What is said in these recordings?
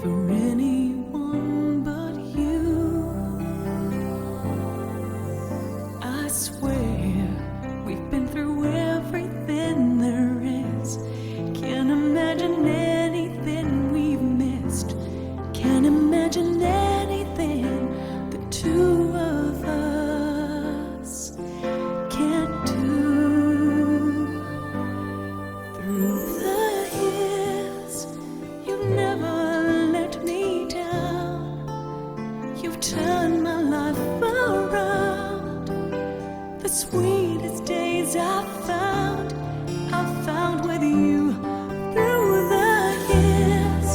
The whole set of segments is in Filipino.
for anyone but you. I swear we've been through everything there is. Can't imagine anything we've missed. Can't imagine anything the two of us can't do. Through the years, you've never let me down. You've turned my life around. The sweetest days I've found with you. Through the years,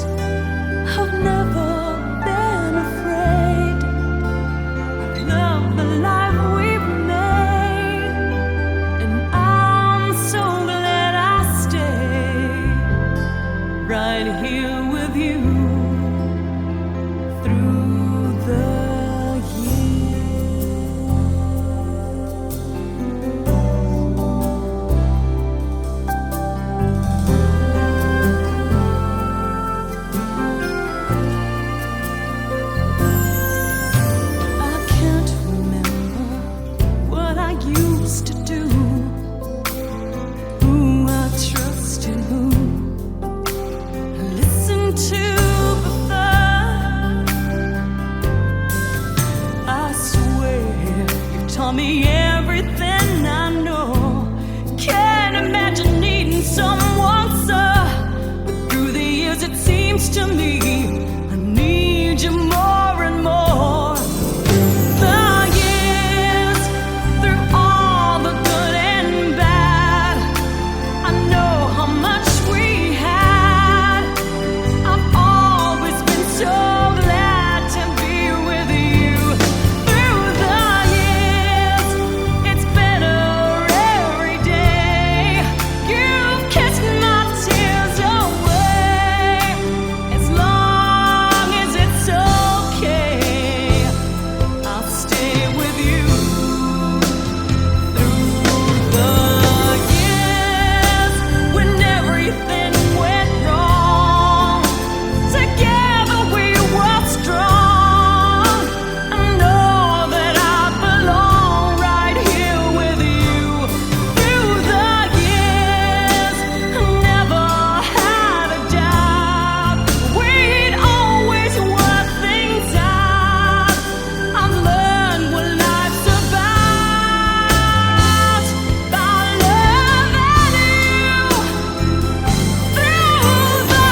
I've never been afraid of the life we've made, and I'm so glad I stayed right here with you through the I can't remember what I used to do, who I trust and who I listened to before. I swear you taught me everything I know. Can't imagine needing someone, sir, but through the years it seems to me I need you more and more. The years, through all the good and bad, I know how much we had. I've always been so glad to be with you. Through the years, it's better every day. You've kissed my tears away. As long as it's okay, I'll stay with you. Through the years, when everything went wrong, together we were strong. I know that I belong right here with you. Through the years, I never had a doubt we'd always work things out. I've learned what life's about by loving you. Through the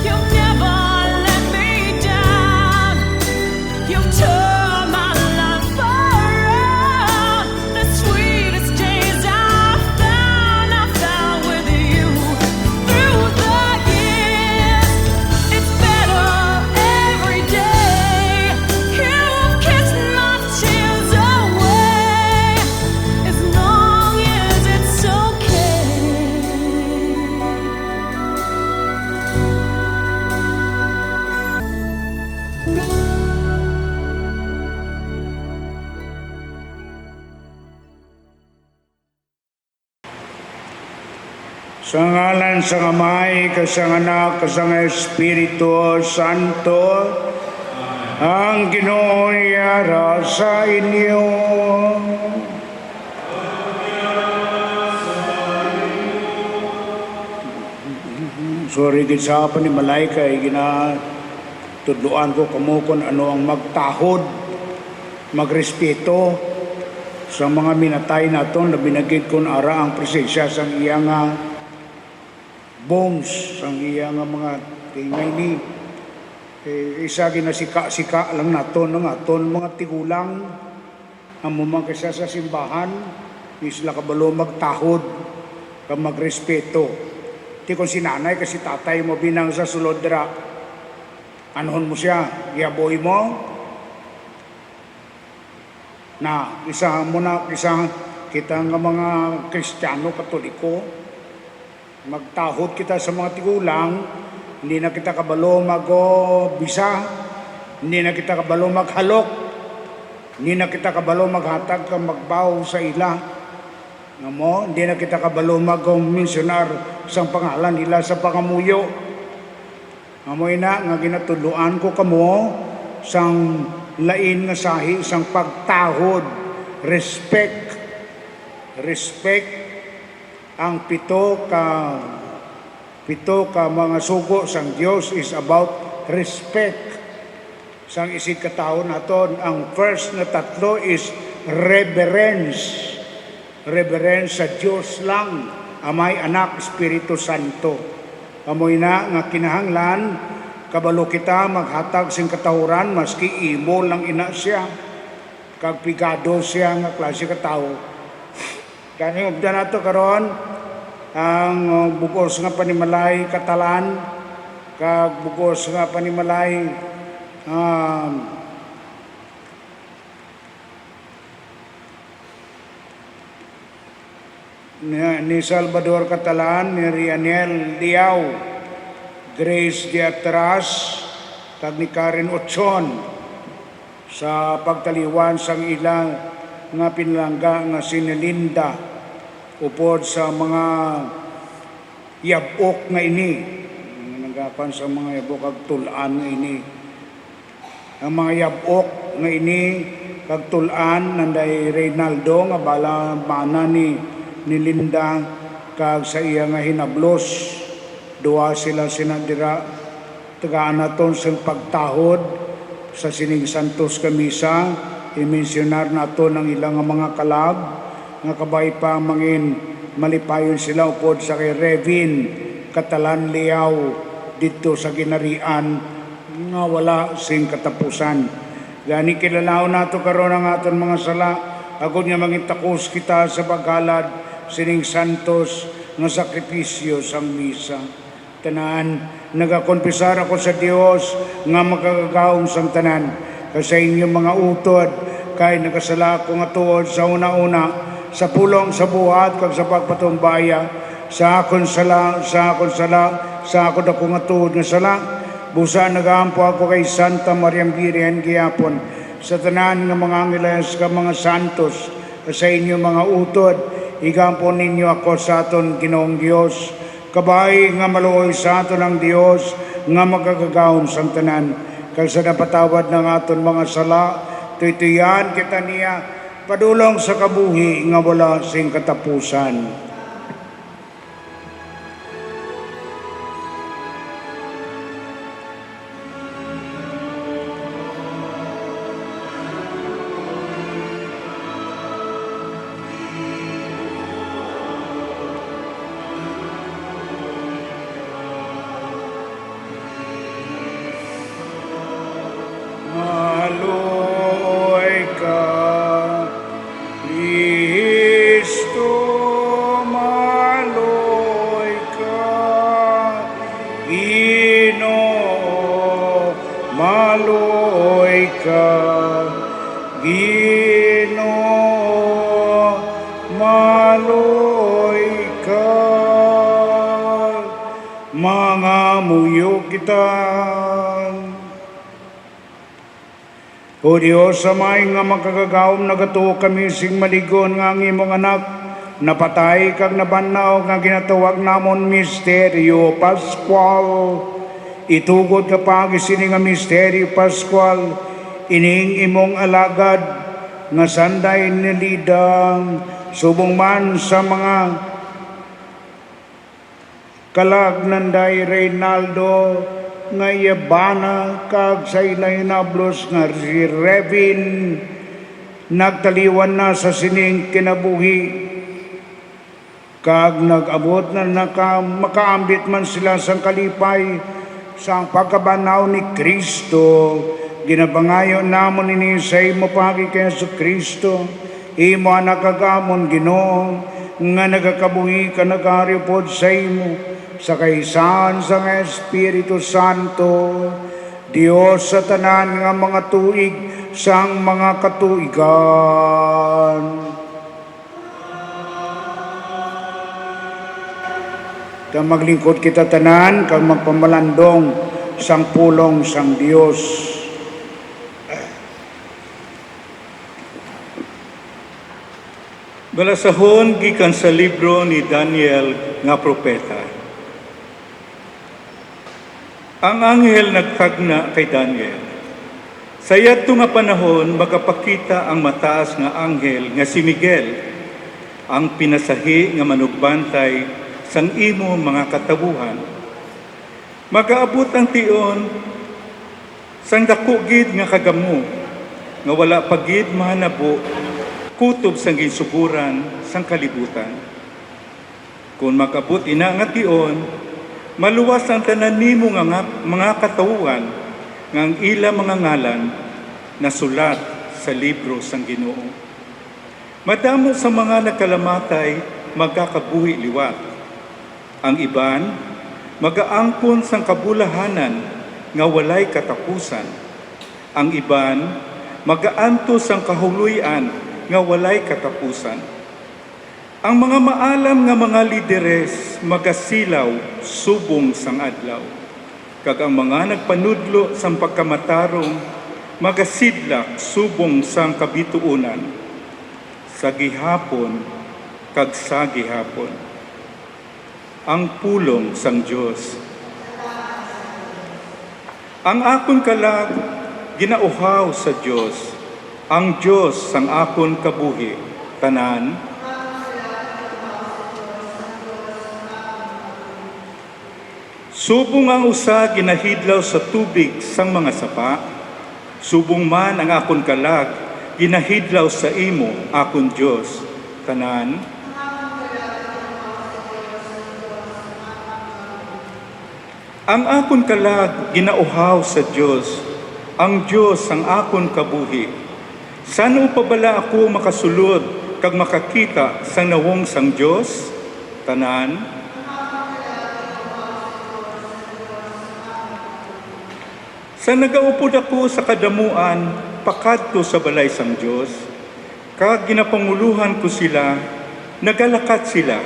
you've never let me down. You've turned my life around. The sweetest days I found with you. Through the years, it's better every day. You've kissed my tears away. As long as it's okay. Sa ngalan sa Amay, kasang Anak, kasang Espiritu Santo, ang Ginoo niyara sa inyo. Sorry, gitsa pa ni Malaika, tudluan ko kamo kung ano ang magtahod, magrespeto sa mga minatay naton na binagid kon ara ang presensya sang iyang bones, sang iyang mga tingay ni isa ginasika-sika lang naton ng aton mga tigulang ang mumang kaysa sa simbahan isla kabalo magtahod ka magrespeto. Ti kung si nanay kasi tatay mo binang sa sulod dira Anuhon mo siya, yaboy mo, na isa mo na, isa kita nga mga Kristiyano, Katoliko, magtahod kita sa mga tigulang, hindi na kita kabalo mag-bisa, hindi na kita kabalo maghalok, hindi na kita kabalo maghatag ka magbaw sa ila. Nga mo, hindi na kita kabalo mag-missionar sa pangalan nila sa pangamuyo. Nga mo ina, nga ginatuluan ko kamo sang lain nga sahi, sang pagtahod, respect ang pito ka mga sugo sang Dios is about respect. Sang isig katao naton, ang first na tatlo is reverence. Reverence sa Diyos lang, Amay, Anak, Espiritu Santo. Amoy na nga kinahanglan, kabalo kita maghatag sing katahuran, maski imo lang ina siya, kag pigado siya nga klase katao. Kani ubda nato karon ang bugos nga panimalay katalan, kag bugos nga panimalay ni Salvador Catalan, ni Rianiel Liao, Grace Diatras, kag ni Karen Ochon sa pagtaliwan sang ilang nga pinlangga nga sinilinda upod sa mga yabok nga ini, nagapan sa mga yabok kag tulan nga ini. Ang mga yabok nga ini kag tulan nanday Reynaldo nga bala mana ni Linda kag sa iya nga hinablos, duwa sila sinadira tagaan naton sa pagtahod sa sining Santos Kamisa, i-mensionar naton ang ilang mga kalag nga kabay pa mangin malipayon sila upod sa kay Revin Catalan Liao dito sa ginarian nga wala sing katapusan. Gani kilalaw nato karon ang aton mga sala, agud nga mangitakos kita sa paghalad sining Santos nga sakripisyo sang misa. Tanan, nagakonpisar ako sa Dios nga makagagaom sang tanan sa inyong mga utod, kay nagasala ko nga tuod sa una-una sa pulong sa buhat kag sa pagpatumbaya sa akon ako nga tuod nga sala. Busa nagaampo ako kay Santa Maria Virgen gihapon sa tanan nga mga angeles ka mga santos sa inyong mga utod. Igampo ninyo ako sa aton Ginoong Dios, kabay nga maluoy sa aton ang Dios nga magagagawom sang tanan, kag sa napatawad ng aton mga sala, tuytuyan kita niya padulong sa kabuhi nga wala sing katapusan. Maloy ka, Kristo, maloy ka, Ginoo, maloy ka, Ginoo, maloy ka, mga muyo kita. O Diyos, samay nga magkagagawom nagatuo kami sing maligon nga ang imong anak, napatay kag nabanaw nga ginatawag namon misteryo Pascual. Itugod ka pagi sini nga misteryo Pascual, ining imong alagad nga sanday nilidang subong man sa mga kalag nanday Reynaldo nga yabana kag sa ilay nablos nga si Revin nagtaliwan na sa sining kinabuhi kag nag-abot na makaambit man sila sang kalipay sang pagkabanaw ni Kristo. Ginabangayo namon ini sa imo pagi kay Kristo, imo nakagamon Ginoo nga nagakabuhi ka nagaryo pod sa imo sa kaisahan sa Espiritu Santo, Dios sa tanan nga mga tuig sang mga katuigan. Ta maglingkod kita tanan kag magpamalandong sang pulong sang Dios. Balasahon gikan sa libro ni Daniel nga propeta. Ang anghel nagtagna kay Daniel. Sa yadto nga panahon magapakita ang mataas nga anghel nga si Miguel, ang pinasahi nga manugbantay sang imo mga katabuhan. Magaabot ang tion sang dako gid nga kagamo nga wala pagid mahanabo kutob sang ginsuguran sang kalibutan. Kung makabot ina nga tion, maluwas ang tanan nimo nga mga katawuan nga ang ila mga ngalan na sulat sa libro sang Ginoo. Madamo sa mga nagkalamatay magkakabuhi liwat. Ang iban magaangkon sang kabulahanan nga walay katapusan. Ang iban magaantos sang kahuluyan nga walay katapusan. Ang mga maalam nga mga lideres magasilaw subong sang adlaw. Kag ang mga nagpanudlo sang pagkamatarong magasidlak subong sang kabituunan. Sa gihapon kag sa gihapon. Ang pulong sang Dios. Ang akon kalag ginauhaw sa Dios. Ang Diyos sang akon kabuhi, tanan, subong ang usa ginahidlaw sa tubig sang mga sapa, subong man ang akon kalag, ginahidlaw sa imo, akon Diyos, tanan, ang akon kalag, ginauhaw sa Diyos, ang Diyos sang akon kabuhi. Saan pa bala ako makasulod kag makakita sang nawong sang Diyos? Tanan. Sa nagaupod ako sa kadamuan, pakadto sa balay sang Diyos, kag ginapanguluhan ko sila, nagalakat sila.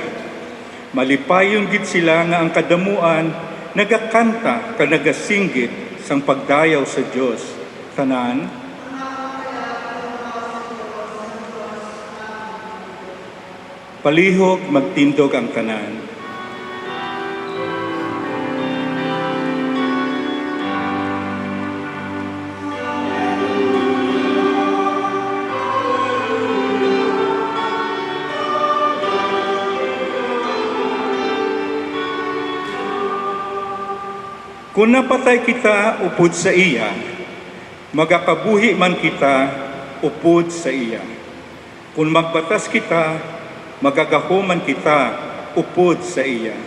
Malipayon gid sila nga ang kadamuan, nagakanta kag nagasinggit sang pagdayaw sa Diyos. Tanan. Palihog magtindog ang tanan. Kung napatay kita upod sa iya, magakabuhi man kita upod sa iya. Kung magbatas kita, magagahuman kita upod sa iya.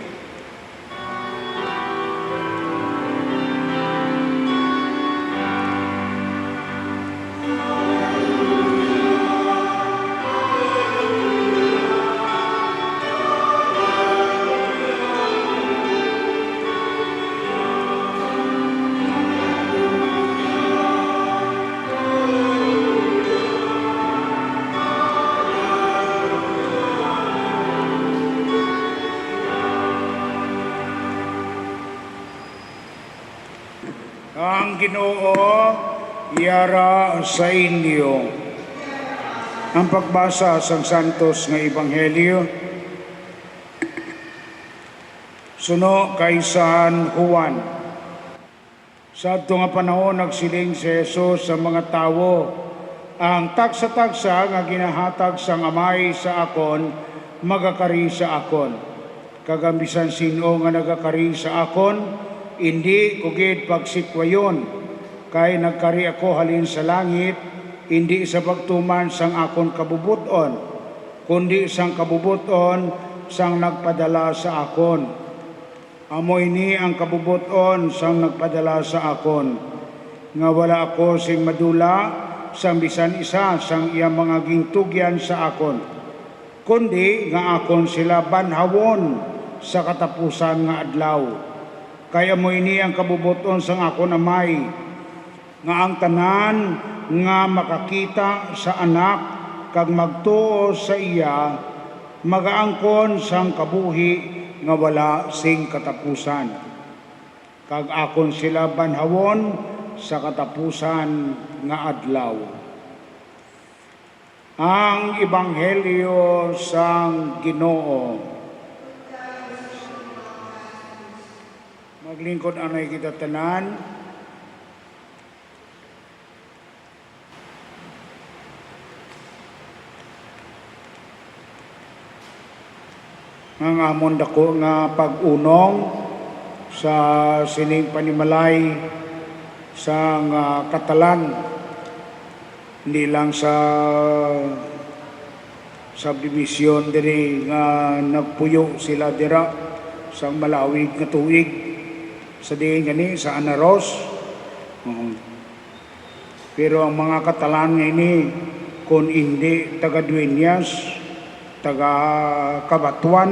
Ang Ginoo yara sa inyo. Ang pagbasa sa Santos nga Ebanghelyo suno kay San Juan. Sa adto nga panahon nagsiling si Jesus sa mga tawo, ang tagsa-tagsa nga ginahatag sang Amay sa akon magakari sa akon. Kagambisan sino nga nagakari sa akon, hindi kugid pagsikwayon, kay nagkari ako halin sa langit, hindi sa pagtuman sang akon kabubuton, kundi sang kabubuton sang nagpadala sa akon. Amoy ni ang kabubuton sang nagpadala sa akon, nga wala ako sing madula sang bisan isa sang iyang mga gintugyan sa akon, kundi nga akon sila banhawon sa katapusan nga adlaw. Kaya mo ini ang kabubuton sang akon Amay, nga ang tanan nga makakita sa anak kag magtuo sa iya magaangkon sang kabuhi nga wala sing katapusan. Kag akon sila banhawon sa katapusan nga adlaw. Ang Ebanghelyo sang Ginoo. Maglingkod anay kita tanan. Ang amon dako nga pag-unong sa sining panimalay sa Katalan, hindi lang sa subdivision diri nga nagpuyo sila dira sa malawig nga tuig sa diin gani sa Anaros. Pero ang mga Katalan nga ini kung hindi taga Dueñas, taga Kabatuan,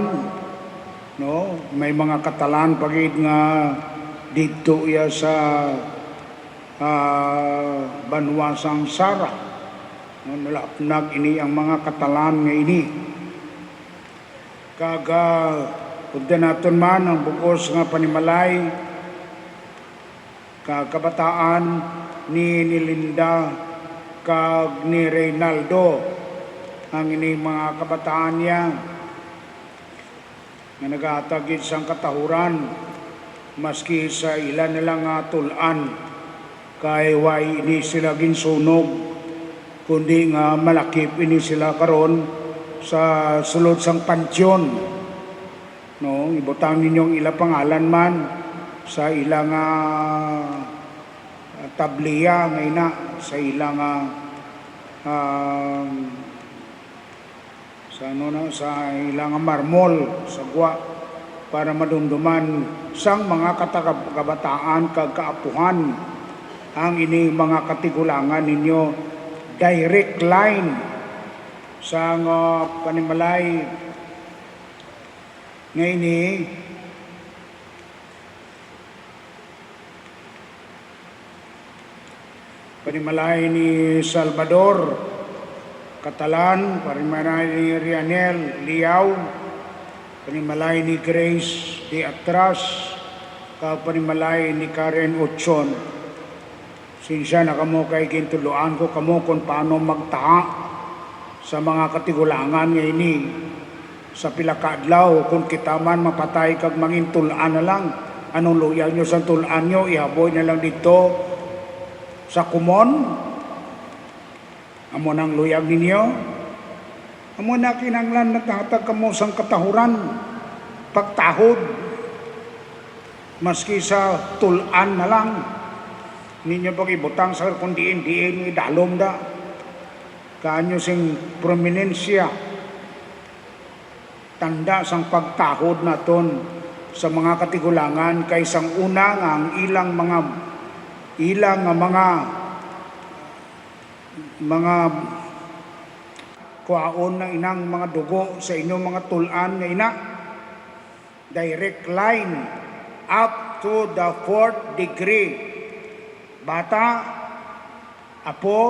no, may mga Katalan pagid nga dito ya sa Banwasang Sara, no, nalapnag ini ang mga Katalan nga ini. Kaga pagda naton man ang bukos nga panimalay kabataan ni Linda kag ni Reynaldo, ang ini mga kabataan niya nga nagahatagid sang katahuran maski sa ilan nilang tulan kay way ini sila ginsunog kundi nga malakip ini sila karon sa sulod sang pansyon, no, ibutang ninyong ila pangalan man sa ilang tabliya nga ina sa ilang sa ilang marmol sa gwa para madumduman sang mga kabataan kag kaapuhan ang ini mga katigulangan ninyo direct line sa panimalay nga ini. Panimalay ni Salvador Catalan, panimalay ni Rianel Liao, panimalay ni Grace de Atras, panimalay ni Karen Ochon. Sinsya na kamo kay gintuluan ko kamo kung paano magtaha sa mga katigulangan nga ini. Sa pila ka adlaw kung kita man mapatay kag mangin tulaan na lang, anong luyag nyo sa tulaan nyo, ihaboy na lang dito sa kumon. Amo nang luyag ninyo, amo na kinanglan nagtatag kamo sang katahuran, pagtahod, maski sa tulan na lang, ninyo pag ibutang sa kung diin idalom da, kanyo sing prominensya, tanda sang pagtahod naton sa mga katigulangan kay sang una nga ang ilang kuhaon ng inang mga dugo sa inyong mga tulan nga ina. Direct line up to the 4th degree. Bata, apo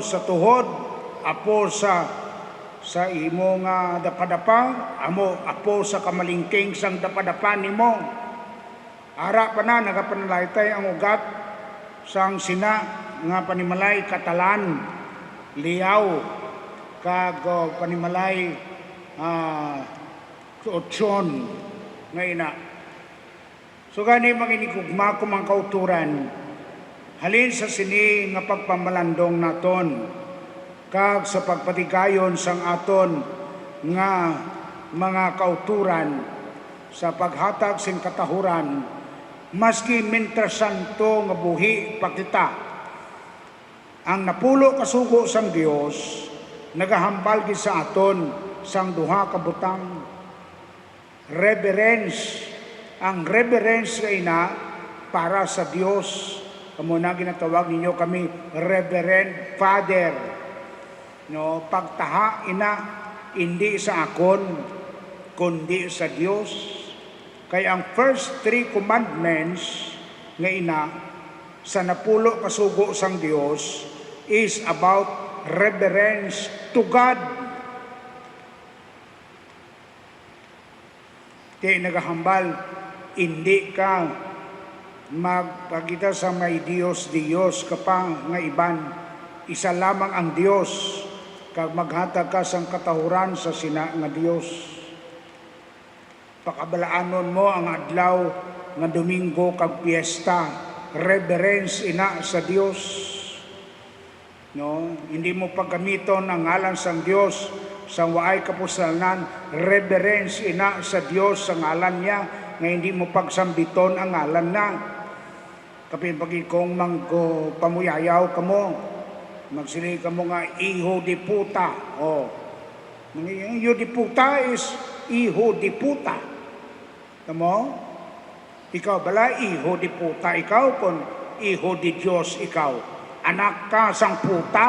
sa tuhod, apo sa imo nga dapadapa, apo sa kamalingking sang dapadapa nimo. Ara pa na nagapanalaitay ang ugat sang sina nga panimalay Katalan, Liao, kag panimalay Ochon nga ina. So gani manginikugma ko mang kauturan halin sa sini nga pagpamalandong naton kag sa pagpatigayon sang aton nga mga kauturan sa paghatag sing katahuran maski mintrasanto nga buhi pakita. Ang napulo kasugo sang Dios nagahambal gid sa aton sang duha ka butang reverence. Ang reverence nga ina para sa Dios. Kamo na ginatawag ninyo kami Reverend Father. No, pagtaha ina hindi sa akon kundi sa Dios. Kay ang first 3 commandments nga ina sa napulo kasugo sang Dios is about reverence to God. Di nagahambal, hindi ka magpakita sa may Diyos kapang nga iban. Isa lamang ang Dios, kag maghatag ka sang katahuran sa sina nga Dios. Pakabalaanon mo ang adlaw nga Domingo kag piyesta, reverence ina sa Dios. No, hindi mo paggamiton ang ngalan sang Dios sa waay kapuslanan, reverence ina sa Dios sa ngalan niya, nga hindi mo pagsambiton ang ngalan na. Kapin pagikong mangko pamuyayaw kamo, magsili kamo nga iho di puta. Oh, iho di puta is iho di puta. Tamo? Ikaw bala iho di puta ikaw kon iho di Dios ikaw. Anak ka sang puta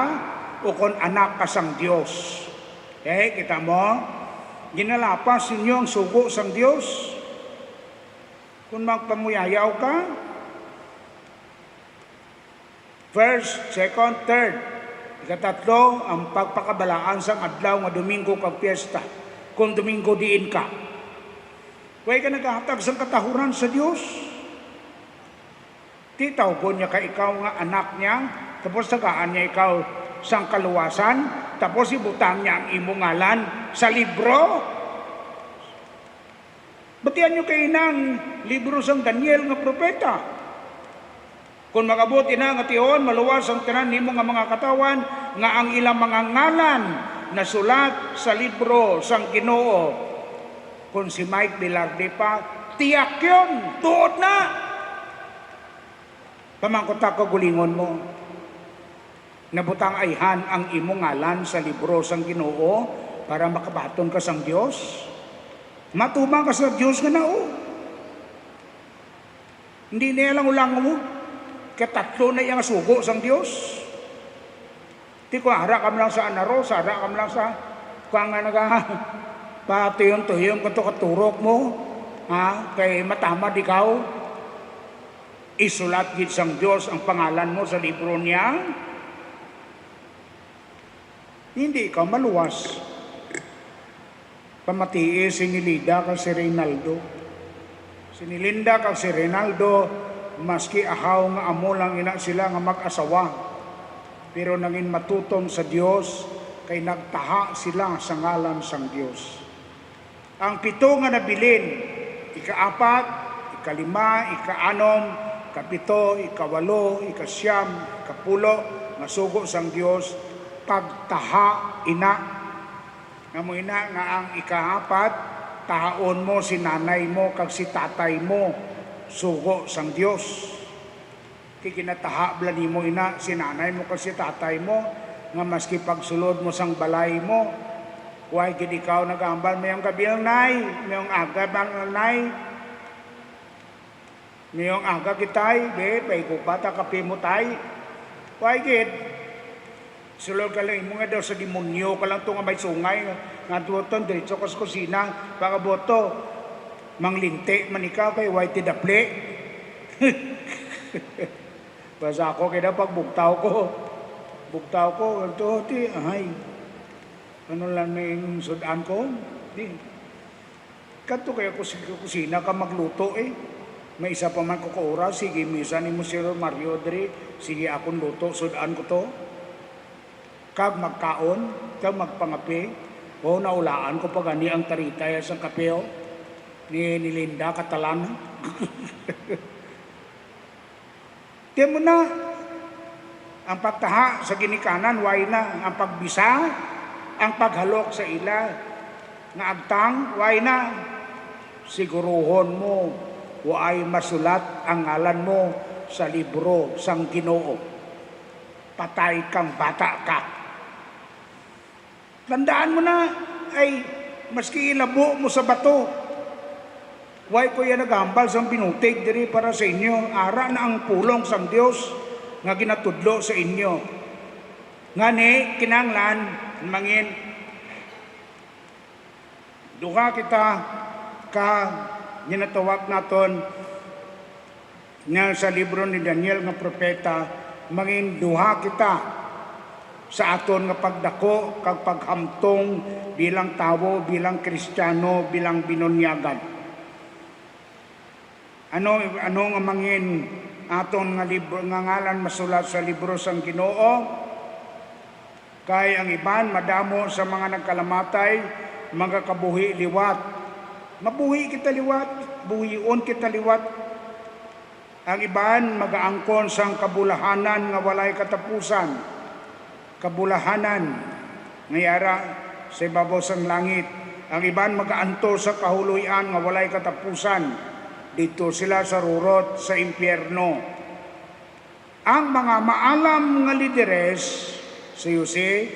o kon anak ka sang Dios. Kita mo? Ginalapas ninyo ang sugo sang Dios. Kung magpamuyayaw ka, first, second, third, ikatatlo, ang pagpakabalaan sang adlaw nga Domingo kag piyesta. Kung Domingo diin ka, huwag ka naghahatag sang katahuran sa Dios. Titaw ko niya ka ikaw nga anak niya, tapos tagaan niya ikaw sang kaluwasan, tapos ibutang niya ang imong ngalan sa libro. Batian niyo kayo ng libro sang Daniel nga propeta. Kung makabuti na nga tihon, maluwas ang tanan nimo nga mga katawan, nga ang ilang mga ngalan na sulat sa libro sang Ginoo. Kung si Mike Bilarde pa, tiyak yun, tuod na. Pamangkot ako gulingon mo, nabutang ayhan ang imong ngalan sa libro sang Ginoo para makabaton ka sang Dios. Matumang ka sa Dios nga nao. Hindi niya lang ulang mo. Katatlo na iyang sugo sang Dios. Di ko hara kam lang sa anaro, hara kam lang sa kung nga naga patuyon-tuyon kanto katurok mo, ha? Kay matamad ikaw. Isulat gid sang Dios ang pangalan mo sa libro niya. Hindi ikaw maluwas. Pamatiis si Nilida kag si Reynaldo. Si Nilinda kag si Reynaldo, maski ahaw nga amo lang ina sila nga mag-asawa, pero nangin matutom sa Dios kay nagtaha sila sa ngalan sang Dios. Ang pito nga nabilin, ika-4, ika-5, ika-6, ika-7, ika-8, ika-9, ika-10 nga sugo sang Dios, pagtaha ina. Nga mo ina nga ang ika-4, tahaon mo si nanay mo kag si tatay mo, sugo sang Dios. Kikinataha bla nimo ina si nanay mo kag si tatay mo, nga maski pagsulod mo sang balay mo, huwag gid ikaw nagambal mayong gabi ang nay, mayong aga bang nay, mayong aga kitay, be, paikupata kape mo tay, huwag gid. Sulod ka lang mo nga daw sa demonyo ka lang ito nga may sungay, nga tuwaton, diretso ka sa kusina, pakaboto, manglinti man ikaw kay white daple. Basta ako kaya pagbugtaw ko, ito, ti, ay, ano lang may sudan ko? Di. Kanto kaya ko sa kusina ka magluto eh. May isa pa man ko oras, sige, misa ni Monsieur Mario Dre, sige akong luto, sudan ko to. Kag magkaon, kag magpangapi, o naulaan ko pa gani ang taritay sa kapeo ni Linda Catalan. Tiyan mo na, ang pagtaha sa ginikanan, way na, ang pagbisa, ang paghalok sa ila, nga agtang, way na, siguruhon mo, way masulat ang ngalan mo sa libro sang Ginoo. Patay kang bata ka. Tandaan mo na, ay maski ilabo mo sa bato, why ko yan nagambal sa binutig diri para sa inyo, ara na ang pulong sang Dios nga ginatudlo sa inyo. Ngani, kinanglan, mangin, duha kita ka ginatawag naton nga sa libro ni Daniel nga propeta, mangin duha kita sa aton nga pagdako kag paghamtong bilang tawo, bilang Kristiyano, bilang binunyagan. Ano nga mangin aton nga libro nga ngalan masulat sa libro sang Ginoo? Kay ang iban madamo sa mga nagkalamatay, mga kabuhi liwat. Mabuhi kita liwat, buhion kita liwat. Ang iban magaangkon sang kabulahanan nga walay katapusan. Kabulahanan ngayara sa ibabaw sang langit. Ang iban magaanto sa kahuluyan nga walay katapusan. Dito sila sa rurot sa impyerno. Ang mga maalam nga lideres sa Jose,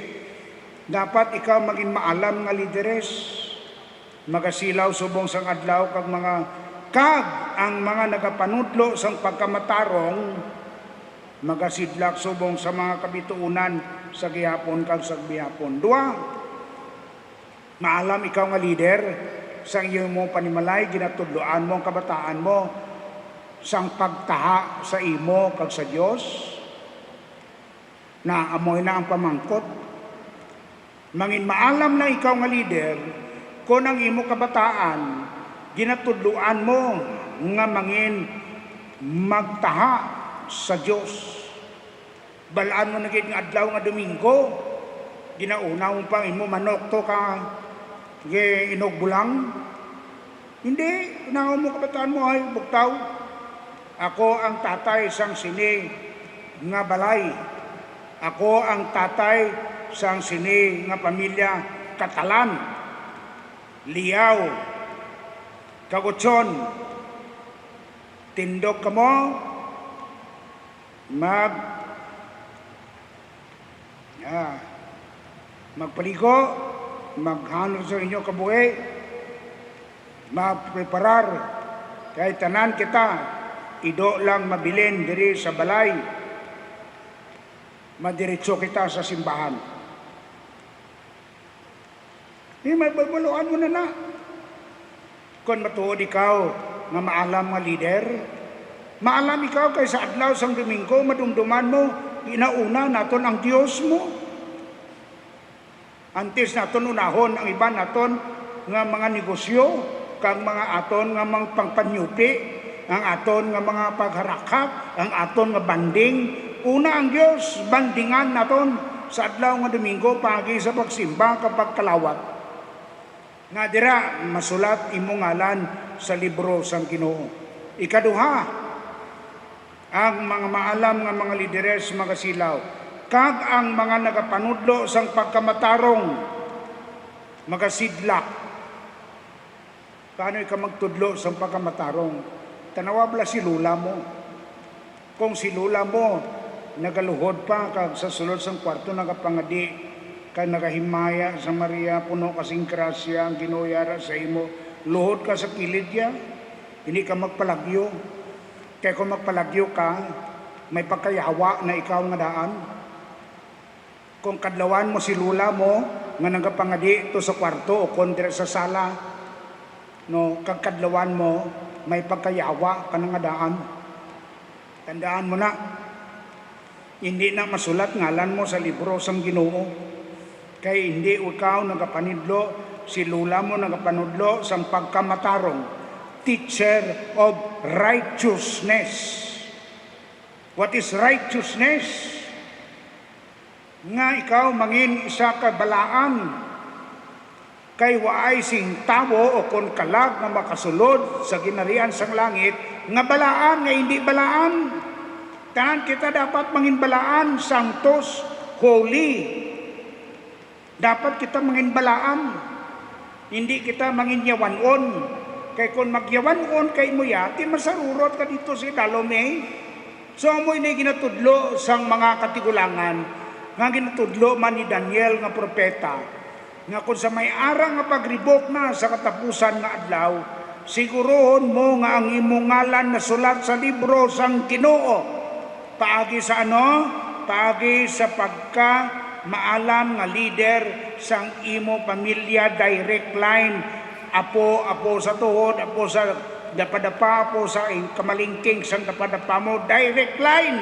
dapat ikaw maging maalam nga lideres. Magasilaw subong sang adlaw kag ang mga nagapanudlo sang pagkamatarong magasidlak subong sa mga kabituunan sa gihapon kag sa bihapon. Dua, maalam ikaw nga leader sang iyo mo panimalay, ginatudloan mo ang kabataan mo sang pagtaha sa imo kag sa Dios na amoy na ang pamangkot. Mangin maalam na ikaw nga leader kung ang imo kabataan ginatudluan mo nga mangin magtaha sa Dios. Balaan mo na gid nga adlaw nga Domingo, ginauna mo pang imo manok to ka inog bulang. Hindi, unaw mo kabataan mo ay bugtaw. Ako ang tatay sang sini nga balay. Ako ang tatay sang sini nga pamilya Katalan, Liyaw, Kagutson. Tindog ka mo, magpaligo, maghanod sa inyo kabuhi, magpreparar, kahit tanan kita, ido lang mabilin diri sa balay, madiretso kita sa simbahan. May babaluan mo na. Kung matuod ikaw nga maalam nga leader, maalam ikaw kay sa adlaw sang Domingo, madumduman mo, inauna naton ang Dios mo. Antes naton unahon ang iba naton nga mga negosyo, kang mga aton nga mga pangpanyupi, ang aton nga mga pagharakap, ang aton nga banding. Una ang Dios, bandingan naton sa adlaw nga Domingo pagi sa pagsimba kapag kalawat. Nga dira masulat imo ngalan sa libro sang Ginoo. Ikaduha, ang mga maalam nga mga lideres magasilaw, kag ang mga nagapanudlo sang pagkamatarong magasidlak. Paano ka magtudlo sang pagkamatarong? Tanawa bala si lula mo. Kung si lula mo nagaluhod pa kag sa sulod sang kwarto nagapangadi kay nagahimaya sa Maria, puno kasing grasya ang ginuyara sa imo, luhod ka sa kilid ya, hindi ka magpalagyo. Kaya kung magpalagyo ka, may pagkayawa na ikaw nga daan. Kung kadlawan mo si lula mo, nga nagapangadi ito sa kwarto o kontra sa sala, no, kag kadlawan mo, may pagkayawa ka nga daan. Tandaan mo na, hindi na masulat ngalan mo sa libro sang Ginoo. Kay hindi ikaw nagapanidlo, si lula mo nagapanudlo sang pagkamatarong, teacher of righteousness. What is righteousness? Nga ikaw mangin isa ka balaan, kay waay sing tawo o kon kalag nga makasulod sa ginarian sang langit, nga balaan nga hindi balaan. Tahan kita dapat mangin balaan, sanctos, holy. Dapat kita mangin balaan, hindi kita mangin yawanon. Kay kung magyawanon kay mo yati, masarurot ka dito si Dalome. So mo ini ginatudlo sang mga katigulangan, nga ginatudlo man ni Daniel nga propeta, nga kung sa may arang nga pagribok na sa katapusan nga adlaw, sigurohon mo nga ang imong ngalan na sulat sa libro sang Ginoo. Paagi sa ano? Paagi sa pagka maalam nga leader sang imo pamilya, direct line, apo sa tuhod, apo sa dapadapa po sa kamalingking sang dapadapa mo, direct line.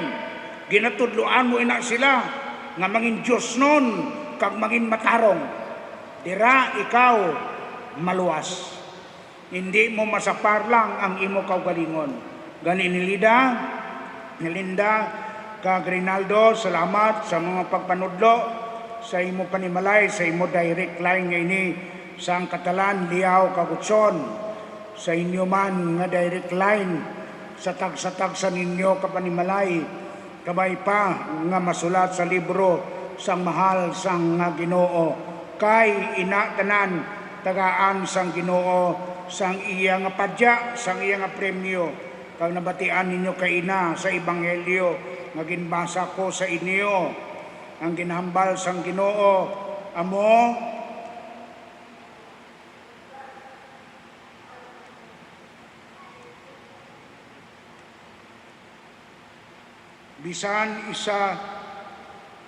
Ginatudloan mo ina sila nga mangin Diyos nun, kag mangin matarong. Dira ikaw maluwas. Hindi mo masapar lang ang imo kaugalingon. Gani Nilinda, kag Rinaldo, salamat sa mga pagpanudlo sa imo panimalay, sa imo direct line nga ini sa Katalan, Liao, Kagutson, sa inyo man nga direct line, sa tag sa ninyo kapanimalay, kabay pa nga masulat sa libro sang mahal sang nga Ginoo, kay inatanan tagaan sang Ginoo, sang iya nga padya, sang iya nga premyo, kag nabatian ninyo kay ina sa ebanghelyo nga ginbasa ko sa inyo, ang ginhambal sang Ginoo, amo bisan isa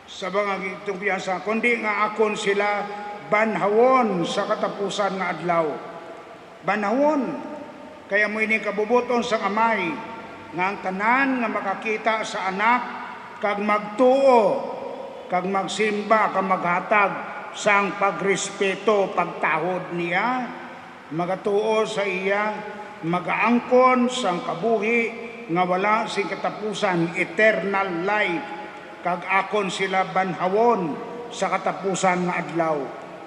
sa mga itong biyasa, kundi nga akon sila banhawon sa katapusan nga adlaw. Banhawon, kaya mo ini kabubuton sa amay, nga ang tanan nga makakita sa anak, kag magtuo, kag magsimba, kag maghatag, sang pagrespeto, pagtahod niya, magatuo sa iya, magaangkon sang kabuhi, nga wala sing katapusan, eternal life, kag akon sila banhawon sa katapusan nga adlaw.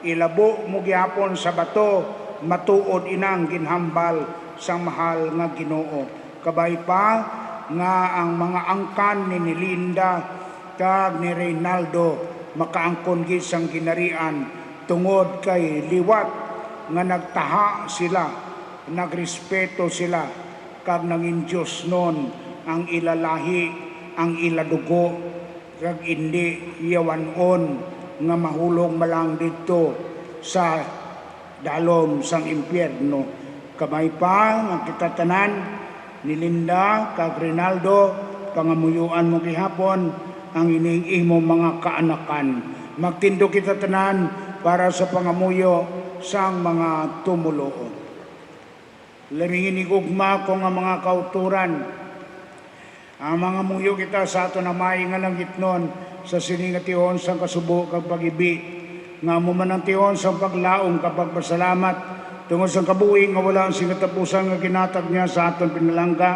Ilabo mo gihapon sa bato, matuod inang ginhambal sa mahal nga Ginoo. Kabay pa nga ang mga angkan ni Nilinda kag ni Reynaldo makaangkon gid sang ginarian tungod kay liwat nga nagtaha sila, nagrespeto sila, kag nangin Diyos nun ang ilalahi, ang iladugo, kag hindi yawanon nga mahulog malang dito sa dalom sang impyerno. Kamay pa nga kita tanan ni Linda kag Rinaldo, pangamuyuan mo gihapon ang ining imo mga kaanakan. Magtindo kita tanan para sa pangamuyo sang mga tumuloon. Lamingin igugma ko nga mga kauturan, ang mga muyo kita sa ato na may nga langit nun, sa siningation sang kasubo kag pagibi, nga mo man ang tion sang paglaong kapag pasalamat, tungod sang kabuhi nga wala ang singatapusan nga ginatag niya sa aton pinalangga,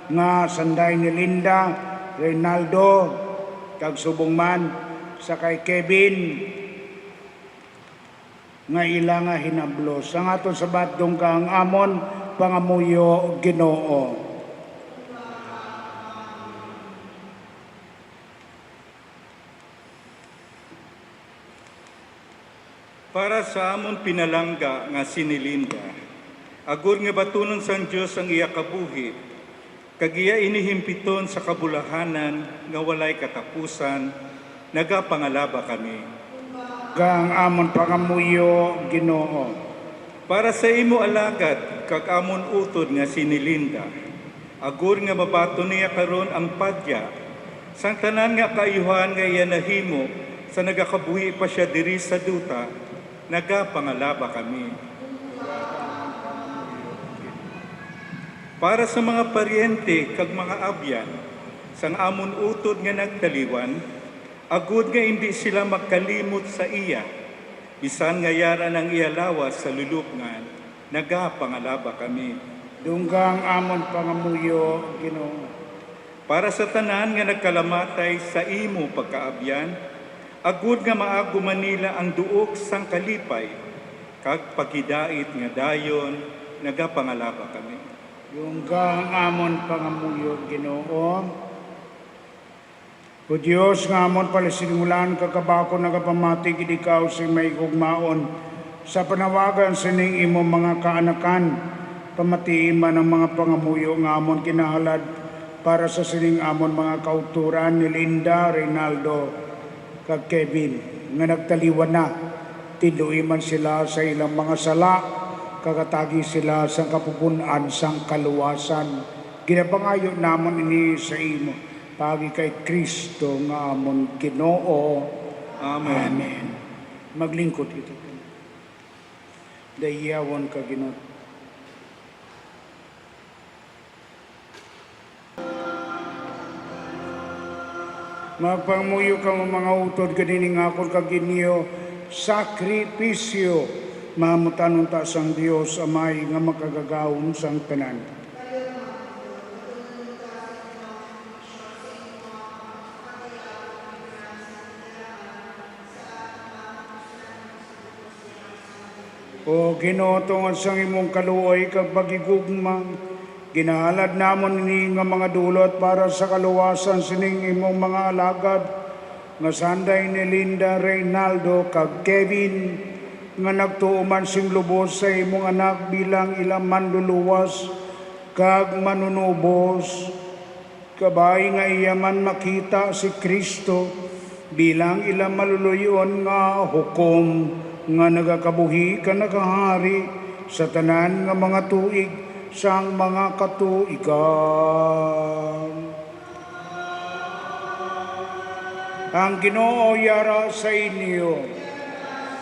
nga sanday ni Linda, Reynaldo, kag subong man, sa kay Kevin, nga ila nga hinablos. Ang aton sabat dong kang amon, pangamuyo Ginoo. Para sa amon pinalangga nga sinilinda, agur nga batunon sang Dios ang iya kabuhi, kag iya inihimpiton sa kabulahanan nga walay katapusan, nagapangalaba kami. Kang amon pangamuyo Ginoo. Para sa imo alagad, kag amon utod nga sinilinda, agur nga mabato niya karon ang padya, sang tanan nga kaayuhan nga iya nahimo, sa nagakabuhi pa siya diri sa duta, nagapangalaba kami. Para sa mga paryente kag mga abyan, sang amon utod nga nagtaliwan, agud nga hindi sila magkalimot sa iya, bisan nga yara ng ialawas sa lulupngan, nagapangalaba kami. Dunggang amon pangamuyo Ginoo. Para sa tanan nga nagkalamatay sa imo pagkaabyan, agud nga maago Manila ang duok sang kalipay, kag pagidait nga dayon, nagapangalaba kami. Dunggang amon pangamuyo Ginoo. O Diyos nga amon pala sinimulan kakabako nagapamatig ikaw sa may gugmaon sa panawagan sa ning imo mga kaanakan, pamatiiman ang mga pangamuyo nga amon kinahalad para sa sining amon mga kauturan ni Linda, Reynaldo, kag Kevin nga nagtaliwan na, tiluy man sila sa ilang mga sala, kagatagi sila sa kapupunan sang kaluwasan. Ginapangayo namon ini sa imo pagi kay Kristo nga amon Ginoo. Amen. Amen. Maglingkod ito. Dayawon ka Ginoo. Magpanguyo ka mga utod kanining akon kag inyo sakripisyo mamutanong ta sang Dios amay nga makagagawon sang tanan. O Ginoo tungod sang imong kaluoy kag pagigugmang ginahalad namon ni nga mga dulot para sa kaluwasan sining imong mga alagad nga sanday ni Linda, Reynaldo kag Kevin nga nagtuuman sing lubos sa imong anak bilang ilang manluluwas kag manunubos kabay nga iyaman makita si Kristo bilang ilang maluluyon nga hukom nga nagakabuhi ka nakahari sa tanan nga mga tuig sang mga katuigan. Ang Ginoo yara sa inyo,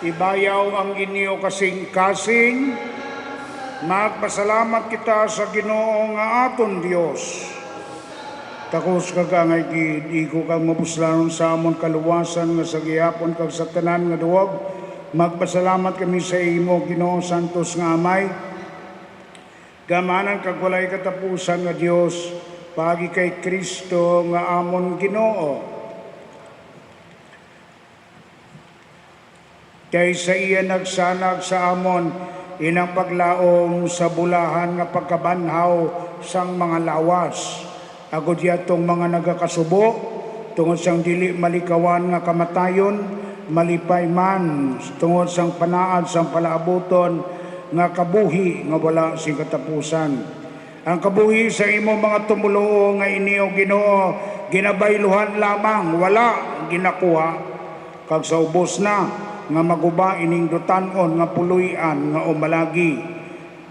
ibayaw ang inyo kasing-kasing, magpasalamat kita sa Ginoo nga aton Dios. Takos kagangay gid, iko kang mapuslanon sa amon kaluwasan nga sa gihapon kag sa tanan nga duwag. Magpasalamat kami sa imo, Ginoo Santos nga Amay. Gamanan kag walay katapusan nga Dios pagi kay Kristo nga amon Ginoo. Kay sa iya nagsanag sa amon inang paglaom sa bulahan nga pagkabanhaw sang mga lawas. Agod yatong mga nagakasubo tungod sang dili malikawan nga kamatayon, malipay man tungod sang panaad sang palaabuton nga kabuhi nga wala sing katapusan. Ang kabuhi sa imo mga tumuluo nga iniyo Ginoo ginabayluhan lamang wala ginakuha kag sa ubos na nga maguba ining dutanon nga puluyan nga umalagi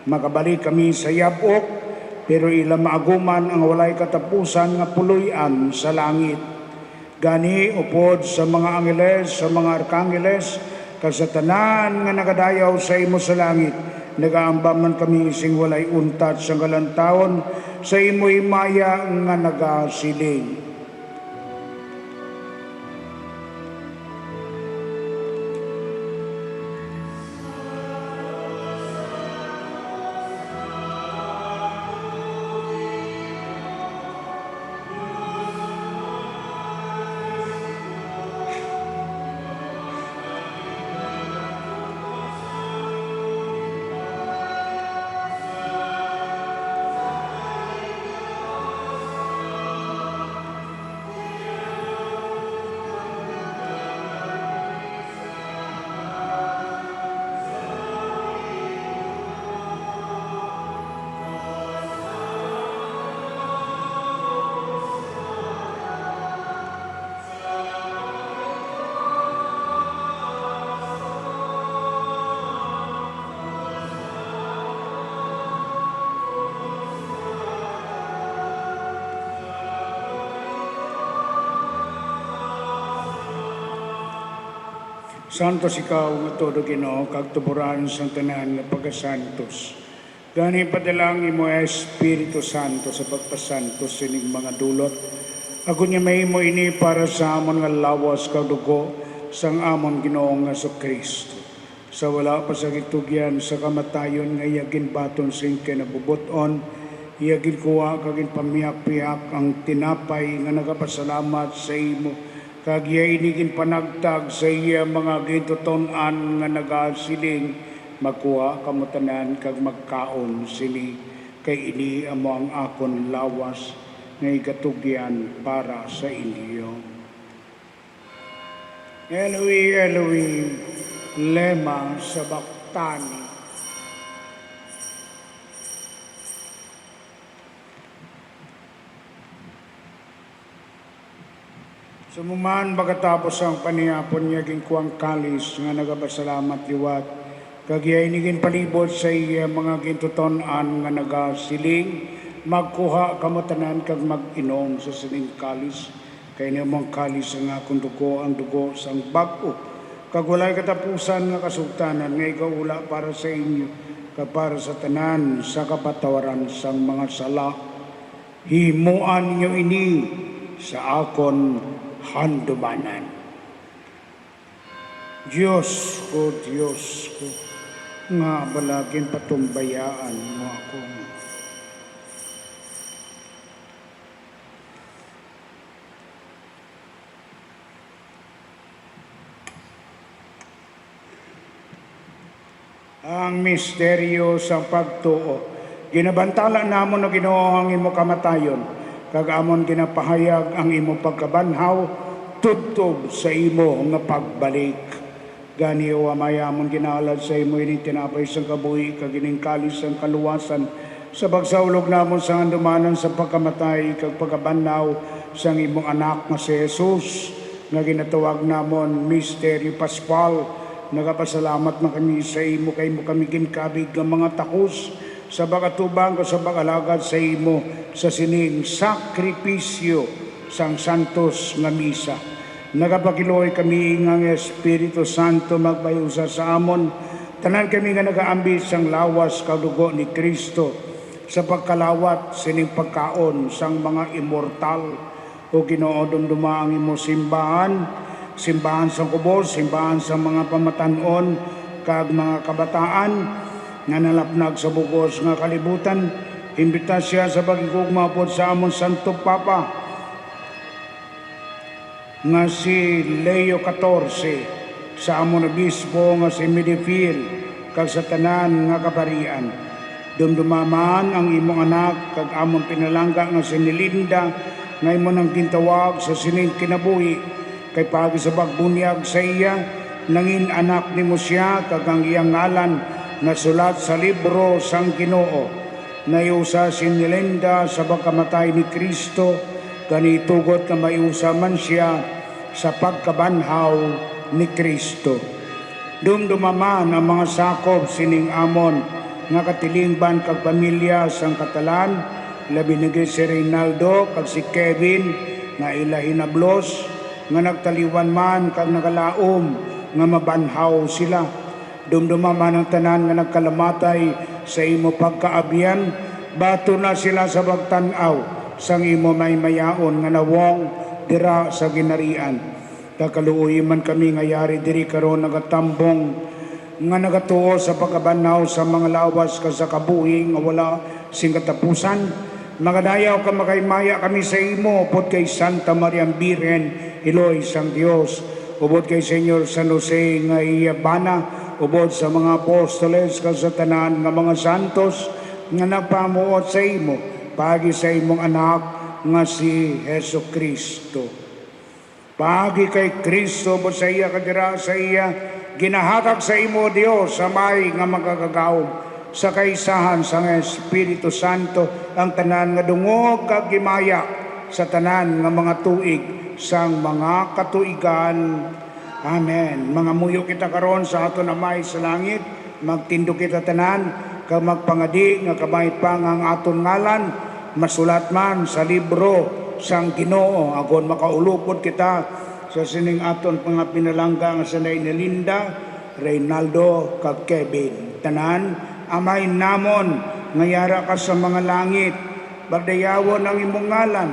makabalik kami sa yabok pero ila maaguman ang walay katapusan nga puluyan sa langit. Gani upod sa mga angeles, sa mga arkangeles, kag sa tanan nga nagadayaw sa imo sa langit, nagaamba man kami sing walay untat sa galantawon, sa imo himaya nga nagasiling. Santos ikaw nga todo Ginoo kag tuburan sa tanan nga pagasantos. Gani padalang imo Espiritu Santo sa pagpasantos sining mga dulot. Ako niya may mo ini para sa amon nga lawas kag dugo sang amon Ginoo nga Kristo. Sa wala pa sa gitugyan sa kamatayon nga iyagin baton sing kinabubuton, iyagin kuha kag pamiyak-piyak ang tinapay nga nagapasalamat sa imo. Kag iya inigin panagtag sa iya mga gintuton-an nga nagasiling magkuha kamutanan kag magkaon sini kay ini amo ang akon lawas nga igatugyan para sa inyo. Eloi, Eloi, lema sabachthani. Sumuman bagatapos ang paniyapon niya ginkuang kalis nga nagabasalamat liwat kag iya inigin palibot sa iya mga gintuton-an nga nagasiling magkuha kamutanan kag mag-inom sa sining kalis kay namang kalis ang akong dugo ang dugo sang bag-o kag walay katapusan nga kasugtanan nga igaula para sa inyo kag para sa tanan sa kapatawaran sang mga sala himuan niyo ini sa akon handumanan. Diyos ko, nga balagin patumbayaan mo ako. Ang misteryo sa pagtuo. Ginabantala namon na Ginoo ang imo kamatayon, kag amon ginapahayag ang imo pagkabanhaw tubtob sa imo nga pagbalik. Gani o amayamon ginaalad sa imo ini tinapay sang kabuhi kag ining kalis sang kaluwasan sa pagsaulog namon sa handumanan sa pagkamatay kag pagkabanhaw sang imong anak nga si Jesus nga ginatawag namon Misteryo Paschal. Nagapasalamat na kami sa imo kay mo kami ginkabig ng mga takos sa bakatubang ko sa bakalagad sa imo sa sining sakripisyo sang santos nga misa. Nagapakiloy kami ng Espiritu Santo magbayusa sa amon. Tanan kami nga nagaambi sang lawas kadugo ni Kristo sa pagkalawat sining pagkaon sang mga immortal o Ginoo dumduma ang imo simbahan sa kubos, simbahan sa mga pamatanon kag mga kabataan nga nalapnag sa bugos nga kalibutan. Imbita siya sa pagigugma pod sa amon Santo Papa nga si Leo XIV, sa amon obispo nga si Medifil kag sa tanan nga kabarian. Dumdumaman ang imong anak kag amon pinalangga nga si Nelinda nga imo nang gintawag sa sining kinabuhi kay pagi sa pagbunyag sa iya, nangin anak nimo siya kag ang iyang ngalan nasulat sa libro sang Ginoo. Nayusa si Nelinda sa pagkamatay ni Kristo, kanitugot na mayusa man siya sa pagkabanhaw ni Kristo. Dumdumaman ang mga sakop sining amon nga katilingban kag pamilya sang Katalan, labi ni si Reynaldo kag si Kevin nga ilahi na blos nga nagtaliwan man kag nagalaom nga mabanhaw sila. Dumdumaman ang tanan nga nagkalamatay sa imo pagkaabyan, bato na sila sa pagtan-aw sang imo may mayaon nga nawong dira sa ginarian. Kakaluoy man kami nga yari diri karon nagatambong nga nagatuo sa pagkabanhaw sa mga lawas ka sa kabuhi nga wala sing katapusan. Magadayaw ka makaymaya kami sa imo, upod kay Santa Maria Birhen, Iloy sang Dios, ubod kay Senyor San Jose nga iyabana, ubod sa mga apostoles kag sa tanan nga mga santos nga napamuot sa imo, pagi sa imong anak nga si Hesus Kristo. Pagi kay Kristo ubod sa iya kadira sa iya, ginahatag sa imo Dios sa may nga magagagawom sa kaisahan sang Espiritu Santo ang tanan nga dungog kag gimaya sa tanan nga mga tuig sang mga katuigan. Amen. Mga muyo kita karon sa aton Amay sa langit, magtindo kita tanan kag magpangadi nga kamay pa ang aton ngalan masulat man sa libro sang Ginoo agon makaulupod kita sa sining aton mga pinalangga nga sanay ni Linda, Reynaldo kag Kevin. Tanan Amay namon, ngayara ka sa mga langit, bagdayawon ang imong ngalan.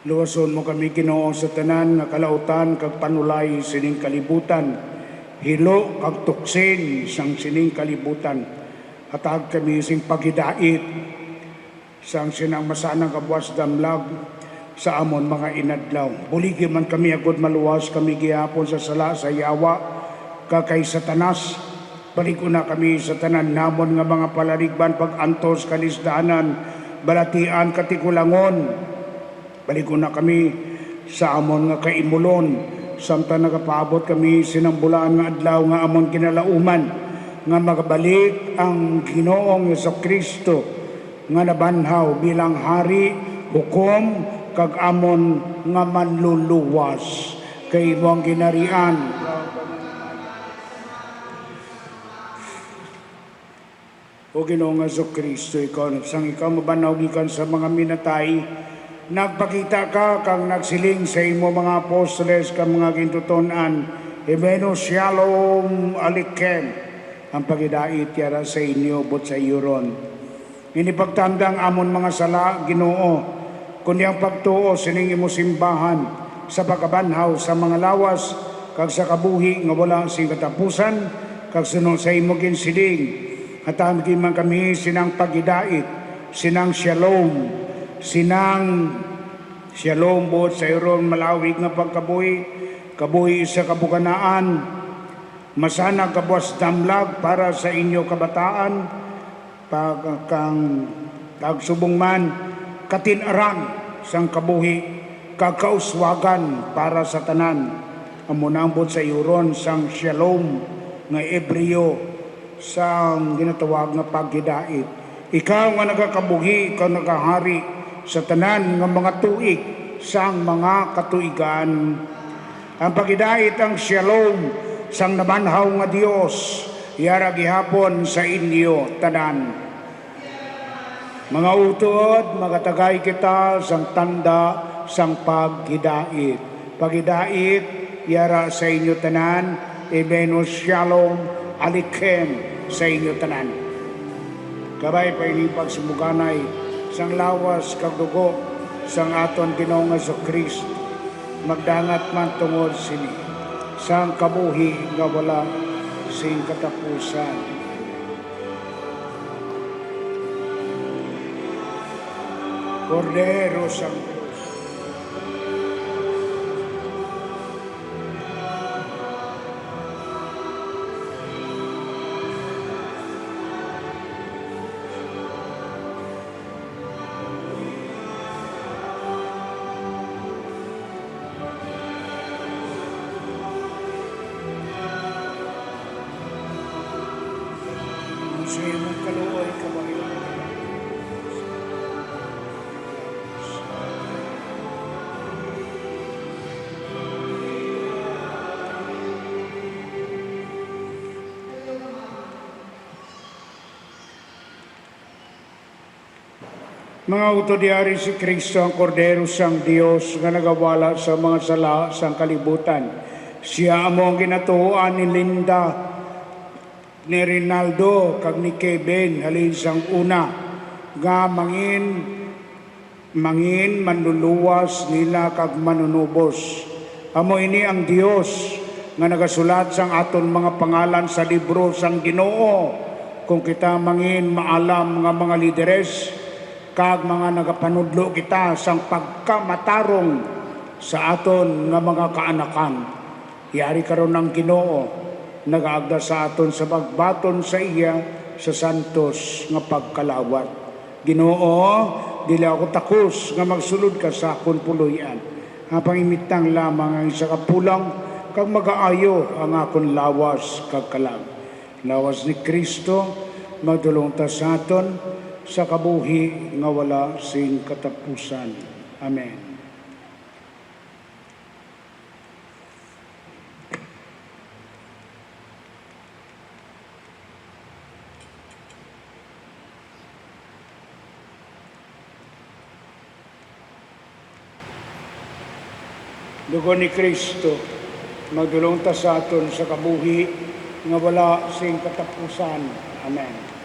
Luwason mo kami Ginoo sa tanan nga kalautan kag panulay sining kalibutan. Hilo kag tuksin sang sining kalibutan. Hatag kami sing paghidait sang sinang masanang kabuas damlag sa amon mga inadlaw. Buligi man kami agud maluwas kami gihapon sa sala sa yawa kakay Satanas. Balik na kami sa tanan namon nga mga palarigban pag-antos kalisdanan, balatian katikulangon. Balik na kami sa amon nga kaimulon, samtang nagapaabot kami sinambulaan nga adlaw nga amon kinalauman, nga magabalik ang Ginoong Jesucristo nga nabanhaw bilang hari, hukom, kag amon nga manluluwas kay imong ginarian O Ginoong Kristo, ikaw mabanaw gikan sa mga minatay, nagpakita ka kang nagsiling sa imo mga apostoles kang mga gintuton-an, Ibeno Shalom Alikem, ang pagidait yara sa inyo but sa iyon. Inipagtandang amon mga sala, Ginoo, kundi ang pagtuo sining imo simbahan sa pagkabanhaw sa mga lawas, kag sa kabuhi nga wala sing katapusan, kag sunod sa imo ginsiling, hatan man kami sinang pagidait, sinang shalom buot sa iron malawig nga pagkabuhi, kabuhi sa kabukanaan, masana kabuas damlag para sa inyo kabataan, kagsubong man, katinaran sang kabuhi, kakauswagan para sa tanan, amunambot sa iron sang shalom nga Ebreo, sang ginatawag nga paghidait. Ikaw nga nagakabuhi, ikaw nagahari sa tanan nga mga tuig sang mga katuigan. Ang paghidait ang shalom sang nabanhaw nga Dios yara gihapon sa inyo tanan. Mga utod, magatagay kita sang tanda sang paghidait. Paghidait yara sa inyo tanan, Ibeno Shalom Alikem sa inyo tanan. Kabay pa inipag sumuganay sang lawas kag dugo sang aton Ginoong Kristo, magdangat man tungod sini sang kabuhi nga wala sing katapusan. Kordero sang Diyos, sa imong kaluoy kabayan. Mga utodiyari, si Kristo ang kordero sang Dios nga nagawala sa mga sala sang kalibutan. Siya amo ang ginatuhuan ni Linda, ni Rinaldo, kag ni Kevin, halin sang una, nga mangin manluluwas nila kag manunubos. Amo ini ang Dios nga nagasulat sang aton mga pangalan sa libro sang Ginoo. Kung kita mangin maalam nga mga lideres, kag mga nagapanudlo kita sang pagkamatarong sa aton nga mga kaanakan. Yari karon ng Ginoo, nagaagda sa aton sa pagbaton sa iya sa santos nga pagkalawat. Ginoo, dili ako takos nga magsulod ka sa akon puloy-an. Nga pangimitang lamang ang isa kapulang kag magaayo ang akon lawas kag kalag. Lawas ni Kristo magdulong ta sa aton sa kabuhi nga wala sing katapusan. Amen. Dugo ni Kristo, magdulong ta sa aton sa kabuhi nga wala sing katapusan. Amen.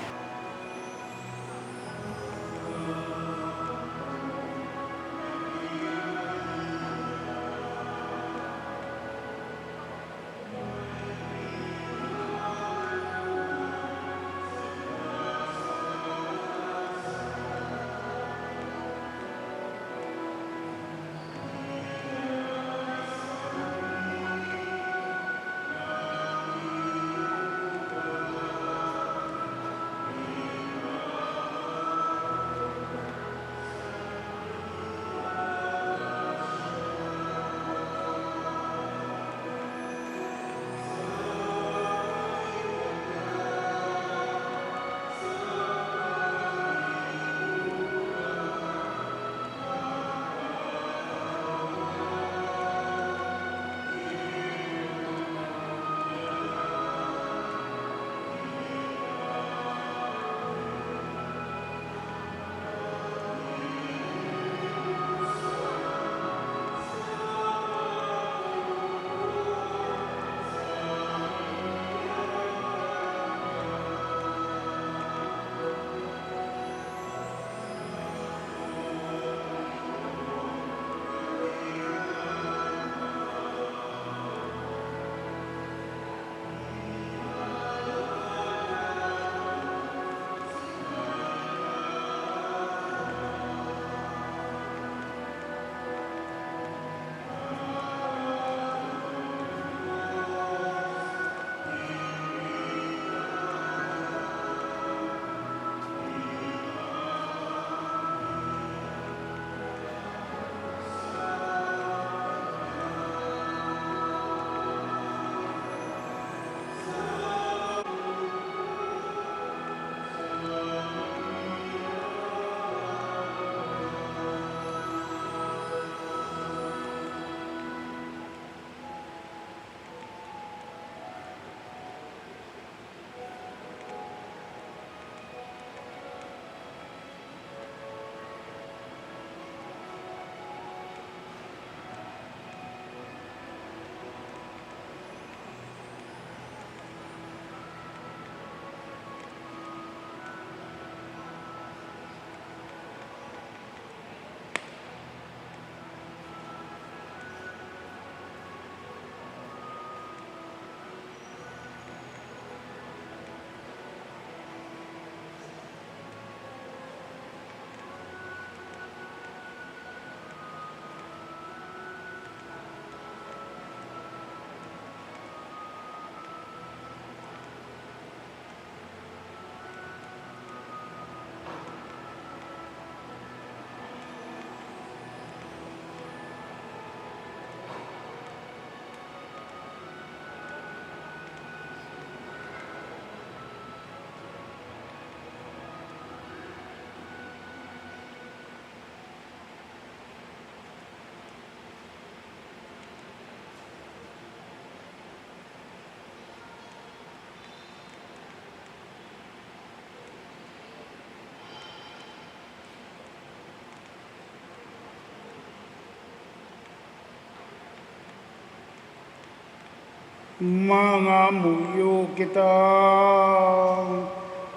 mga muyo kita.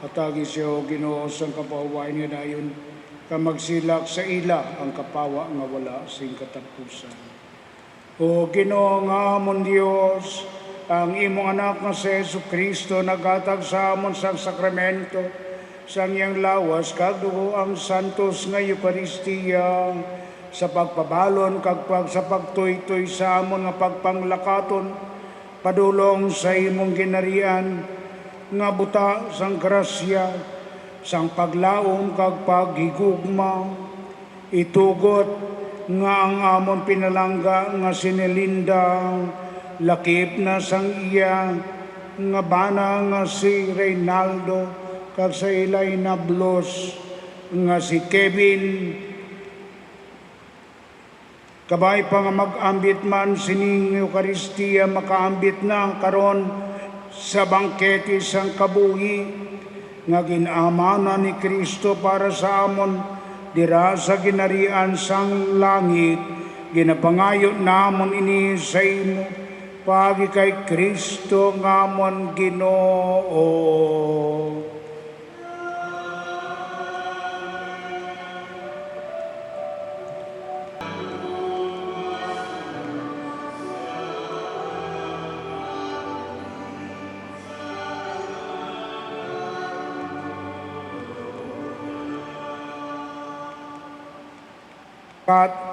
Atagi siya Ginoo sang kapawain nga dayon ka magsilak sa ila ang kapawa nga wala sing katapusan. O Ginoo nga amon Dios, ang imong anak nga si Jesucristo naghatag sa amon sang sakramento sang iyang lawas kag dugo ang santos nga Eucharistia sa pagpabalon kag sa pagtuytoy sa amon nga pagpanglakaton padulong sa imong ginarian nga buta sang grasya sang paglaom kag paghigugma itugot nga ang amon pinalangga nga sinilinda lakip na sang iya nga bana nga si Reynaldo kag sa ilay na Blos nga si Kevin kabay pa nga mag-ambit man sining Eucharistia makaambit na karon sa bangkete sang kabuhi nga ginamana ni Kristo para sa amon dira sa ginarian sang langit ginapangayo namon ini sa imo pagi kay Kristo ngamon Ginoo.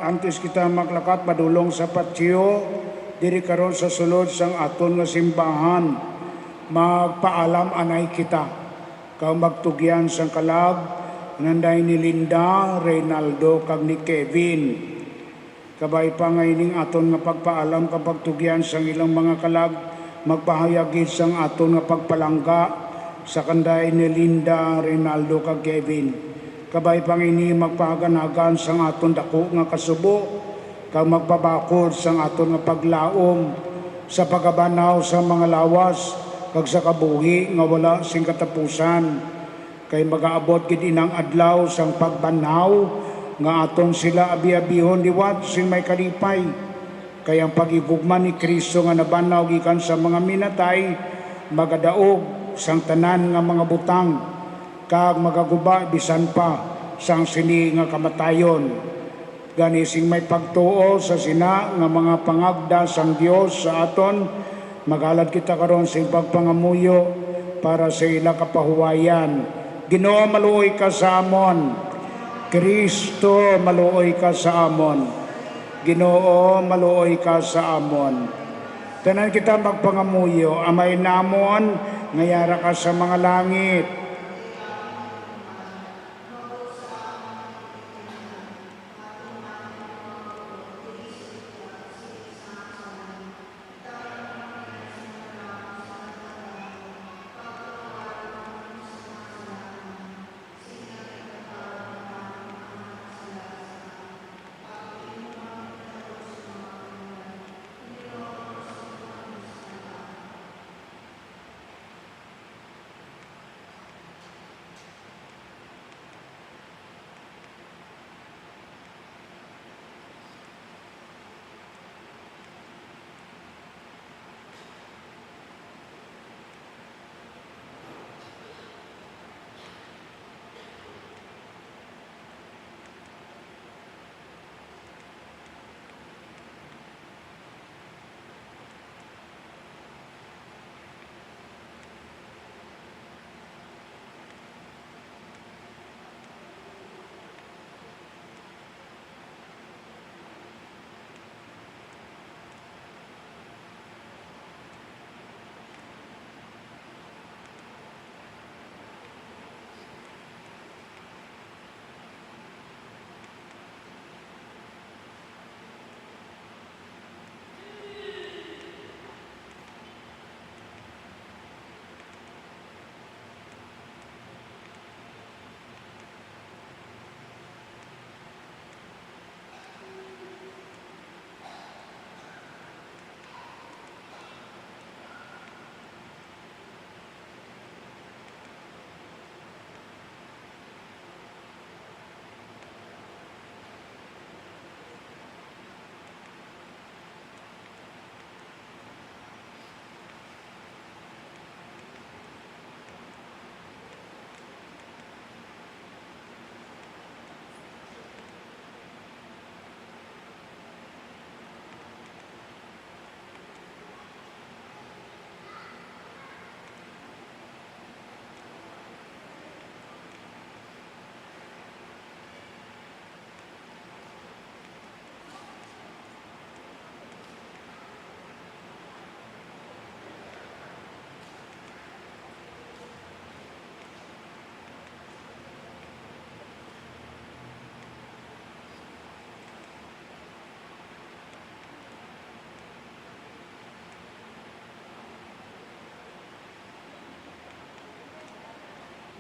Antes kita maglakat padulong sa patio, diri karon sa sulod sang aton nga simbahan, magpaalam anay kita. Kang magtugyan sang kalag, nanday ni Linda, Reynaldo, kag ni Kevin. Kabay pa ngayning aton nga pagpaalam kapag tugyan sang ilang mga kalag, magpahayagid sang aton nga pagpalangga sa kanday ni Linda, Reynaldo, kag Kevin. Kabay pangini magpaganagan sang aton dako nga kasubo kag magpabakod sang aton nga paglaom sa pagabanaw sa mga lawas kag sa kabuhi nga wala sing katapusan kay magaabot gid inang adlaw sang pagbanaw nga aton sila abi-abihon liwat sing may kalipay kay ang pagigugma ni Kristo nga nabanaw gikan sa mga minatay magadaog sang tanan nga mga butang kag magaguba bisan pa sang sini nga kamatayon. Gani sing may pagtuo sa sina nga mga pangagda sang Dios sa aton, magalad kita karon sing pagpangamuyo para sa ila kapahuwayan. Ginoo maluoy ka sa amon. Kristo maluoy ka sa amon. Ginoo maluoy ka sa amon. Tanan kita magpangamuyo, amay namon ngayara ka sa mga langit.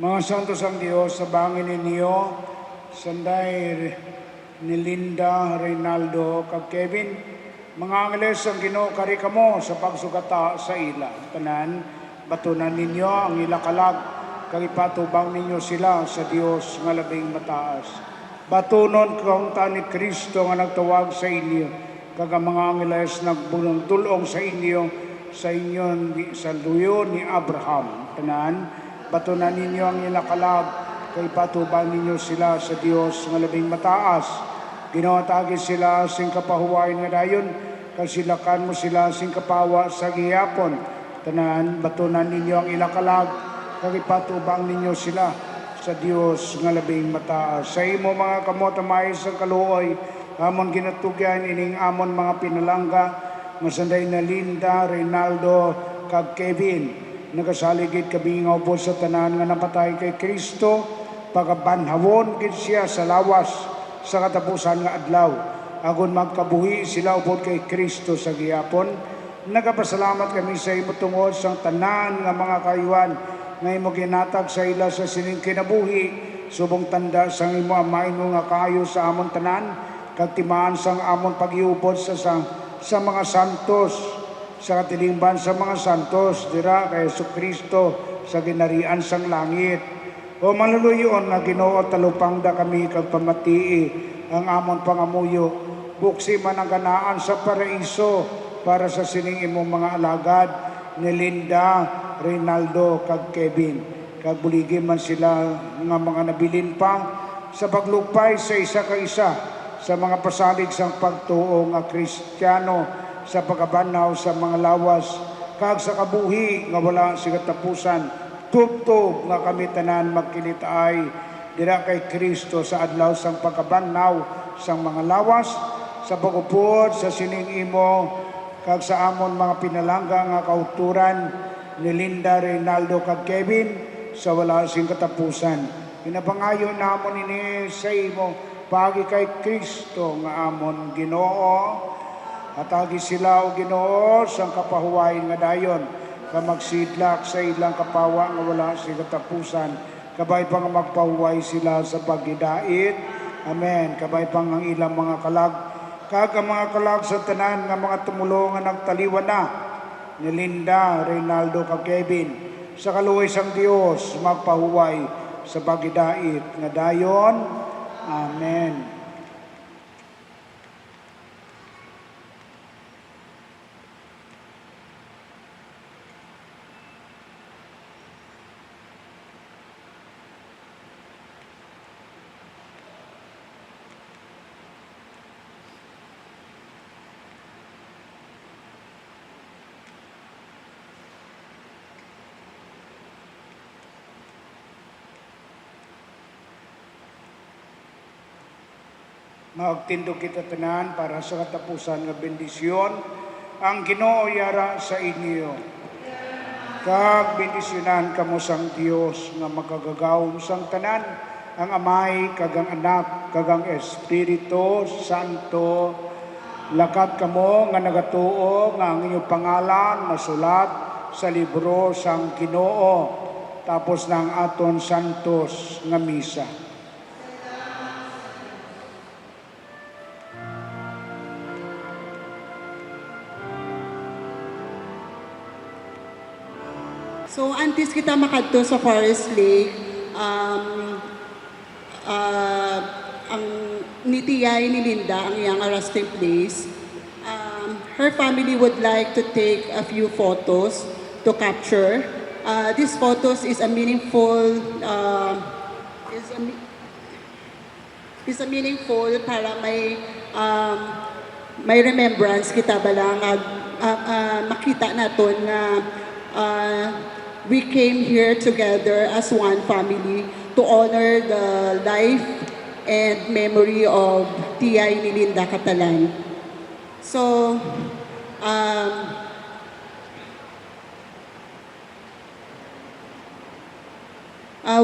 Mga santos ang Diyos, sa bangin ninyo, sanday ni Linda, Reynaldo, kag Kevin, mga angeles ang Ginoo kari kamo sa pagsugata sa ila. Tanan, batunan ninyo ang ila kalag, kag ipatubang ninyo sila sa Dios nga labing mataas. Batunon kung ta ni Kristo nga nagtawag sa inyo, kag ang mga angeles nagbunong tulong sa inyo, sa inyon sa luyo ni Abraham. Tanan, batunan ninyo ang ila kalag, kay patubang ninyo sila sa Dios nga labing mataas. Ginawatagi sila sing kapahuwain nga dayon, kag silakan mo sila sing kapawa sa gihapon. Tanan, batunan ninyo ang ila kalag, kag ipatubang ninyo sila sa Dios nga labing mataas. Sa imo mga kamot amay sa kaluoy, amon ginatugyan ining amon mga pinalangga, masanday na Linda, Reynaldo, kag Kevin. Nagasaligid kabingaw po sa tanan nga napatay kay Kristo, pagabanhawon gid siya sa lawas sa katapusan nga adlaw. Agon magkabuhi sila upod kay Kristo sa gihapon. Nagapasalamat kami sa imo tungod sa tanan nga mga kayuan nga imo ginatag sa ila sa sining kinabuhi, subong tanda sang imo amay mo nga kayo sa amon tanan, kag timaan sang amon pagiupod sa mga santos, sa katilingban sa mga santos, dira kay Kristo sa ginarian sang langit. O maluluyon na Ginoo, talupang da kami kag pamatii ang amon pangamuyo. Buksi man ang ganaan sa paraiso para sa sining imong mga alagad ni Linda, Reynaldo, kag Kevin. Kag buligi man sila nga mga nabilin pa sa paglupay sa isa ka isa sa mga pasalig sang pagtuo nga Kristiyano, sa pagabanaw sa mga lawas, kag sa kabuhi nga wala si katapusan. Tubtob nga kami tanan magkinitaay dira kay Kristo sa adlaw sang pagabanaw sang mga lawas, sa pagupod sa sining imo, kag sa amon mga pinalangga nga kauturan ni Linda, Reynaldo, kag Kevin sa wala sing katapusan. Pinapangayo namon ini sa imo pagi kay Kristo nga amon Ginoo. Hatagi sila o Ginoo sang kapahuwain nga dayon, ka magsidlak sa ilang kapawa nga wala si katapusan, kabay pang magpahuway sila sa pagidait. Amen. Kabay pang ang ilang mga kalag, kag ang mga kalag sa tanan nga mga tumulong nga nagtaliwan na ni Linda, Reynaldo, kag Kevin, sa kaluoy sang Dios magpahuway sa pagidait nga dayon. Amen. Magtindog kita tanan para sa katapusan nga bendisyon ang Ginoo yara sa inyo. Kag bendisyonan kamo sang Dios nga magagagawom sang tanan, ang Amay kag ang Anak kag ang Espiritu Santo. Lakat kamo nga nagatuo nga ang inyong pangalan masulat sa libro sang Ginoo, tapos ng aton santos nga misa. So, antes kita makadto sa Forest Lake, ang nitiyay ni Linda, ang iyang resting place, her family would like to take a few photos to capture. These photos is a meaningful, para may remembrance kita balang makita naton nga we came here together as one family to honor the life and memory of Tiyay ni Linda Catalan. So,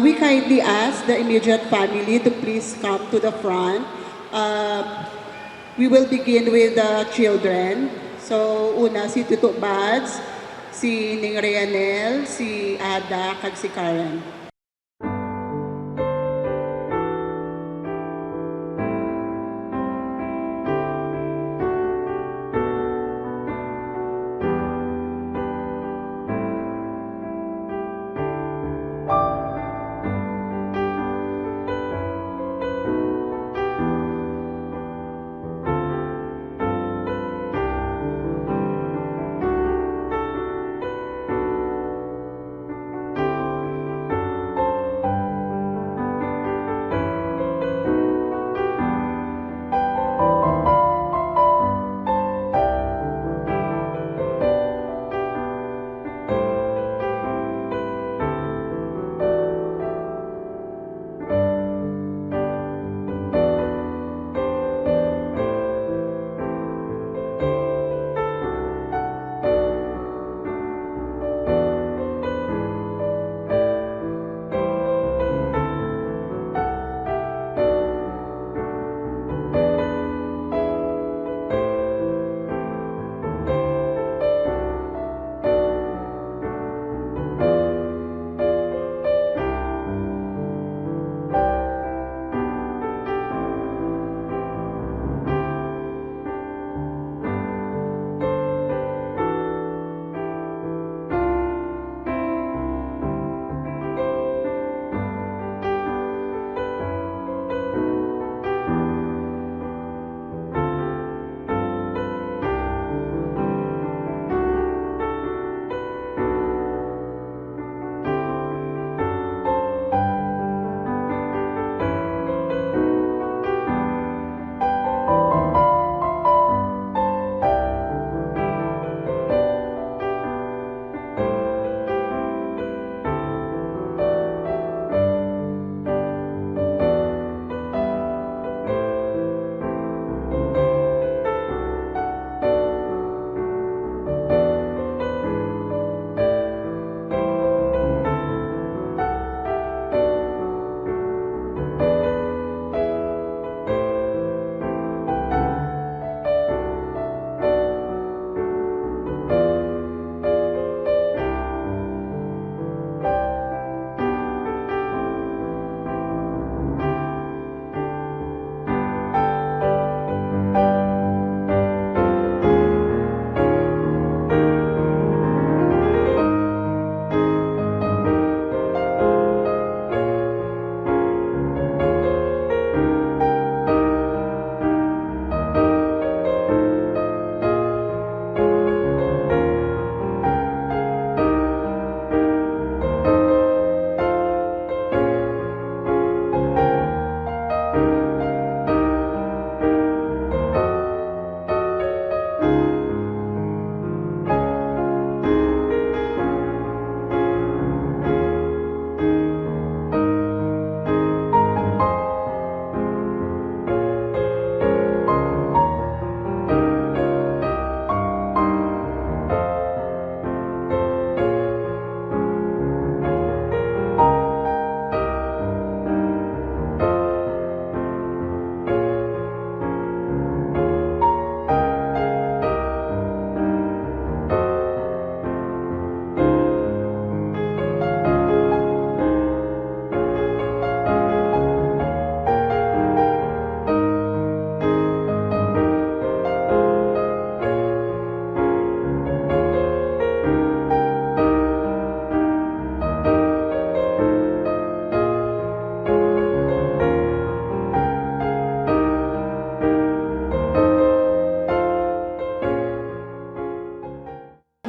we kindly ask the immediate family to please come to the front. We will begin with the children. So, una si Tito Bads, si Ning Rianel, si Ada, kag si Karen.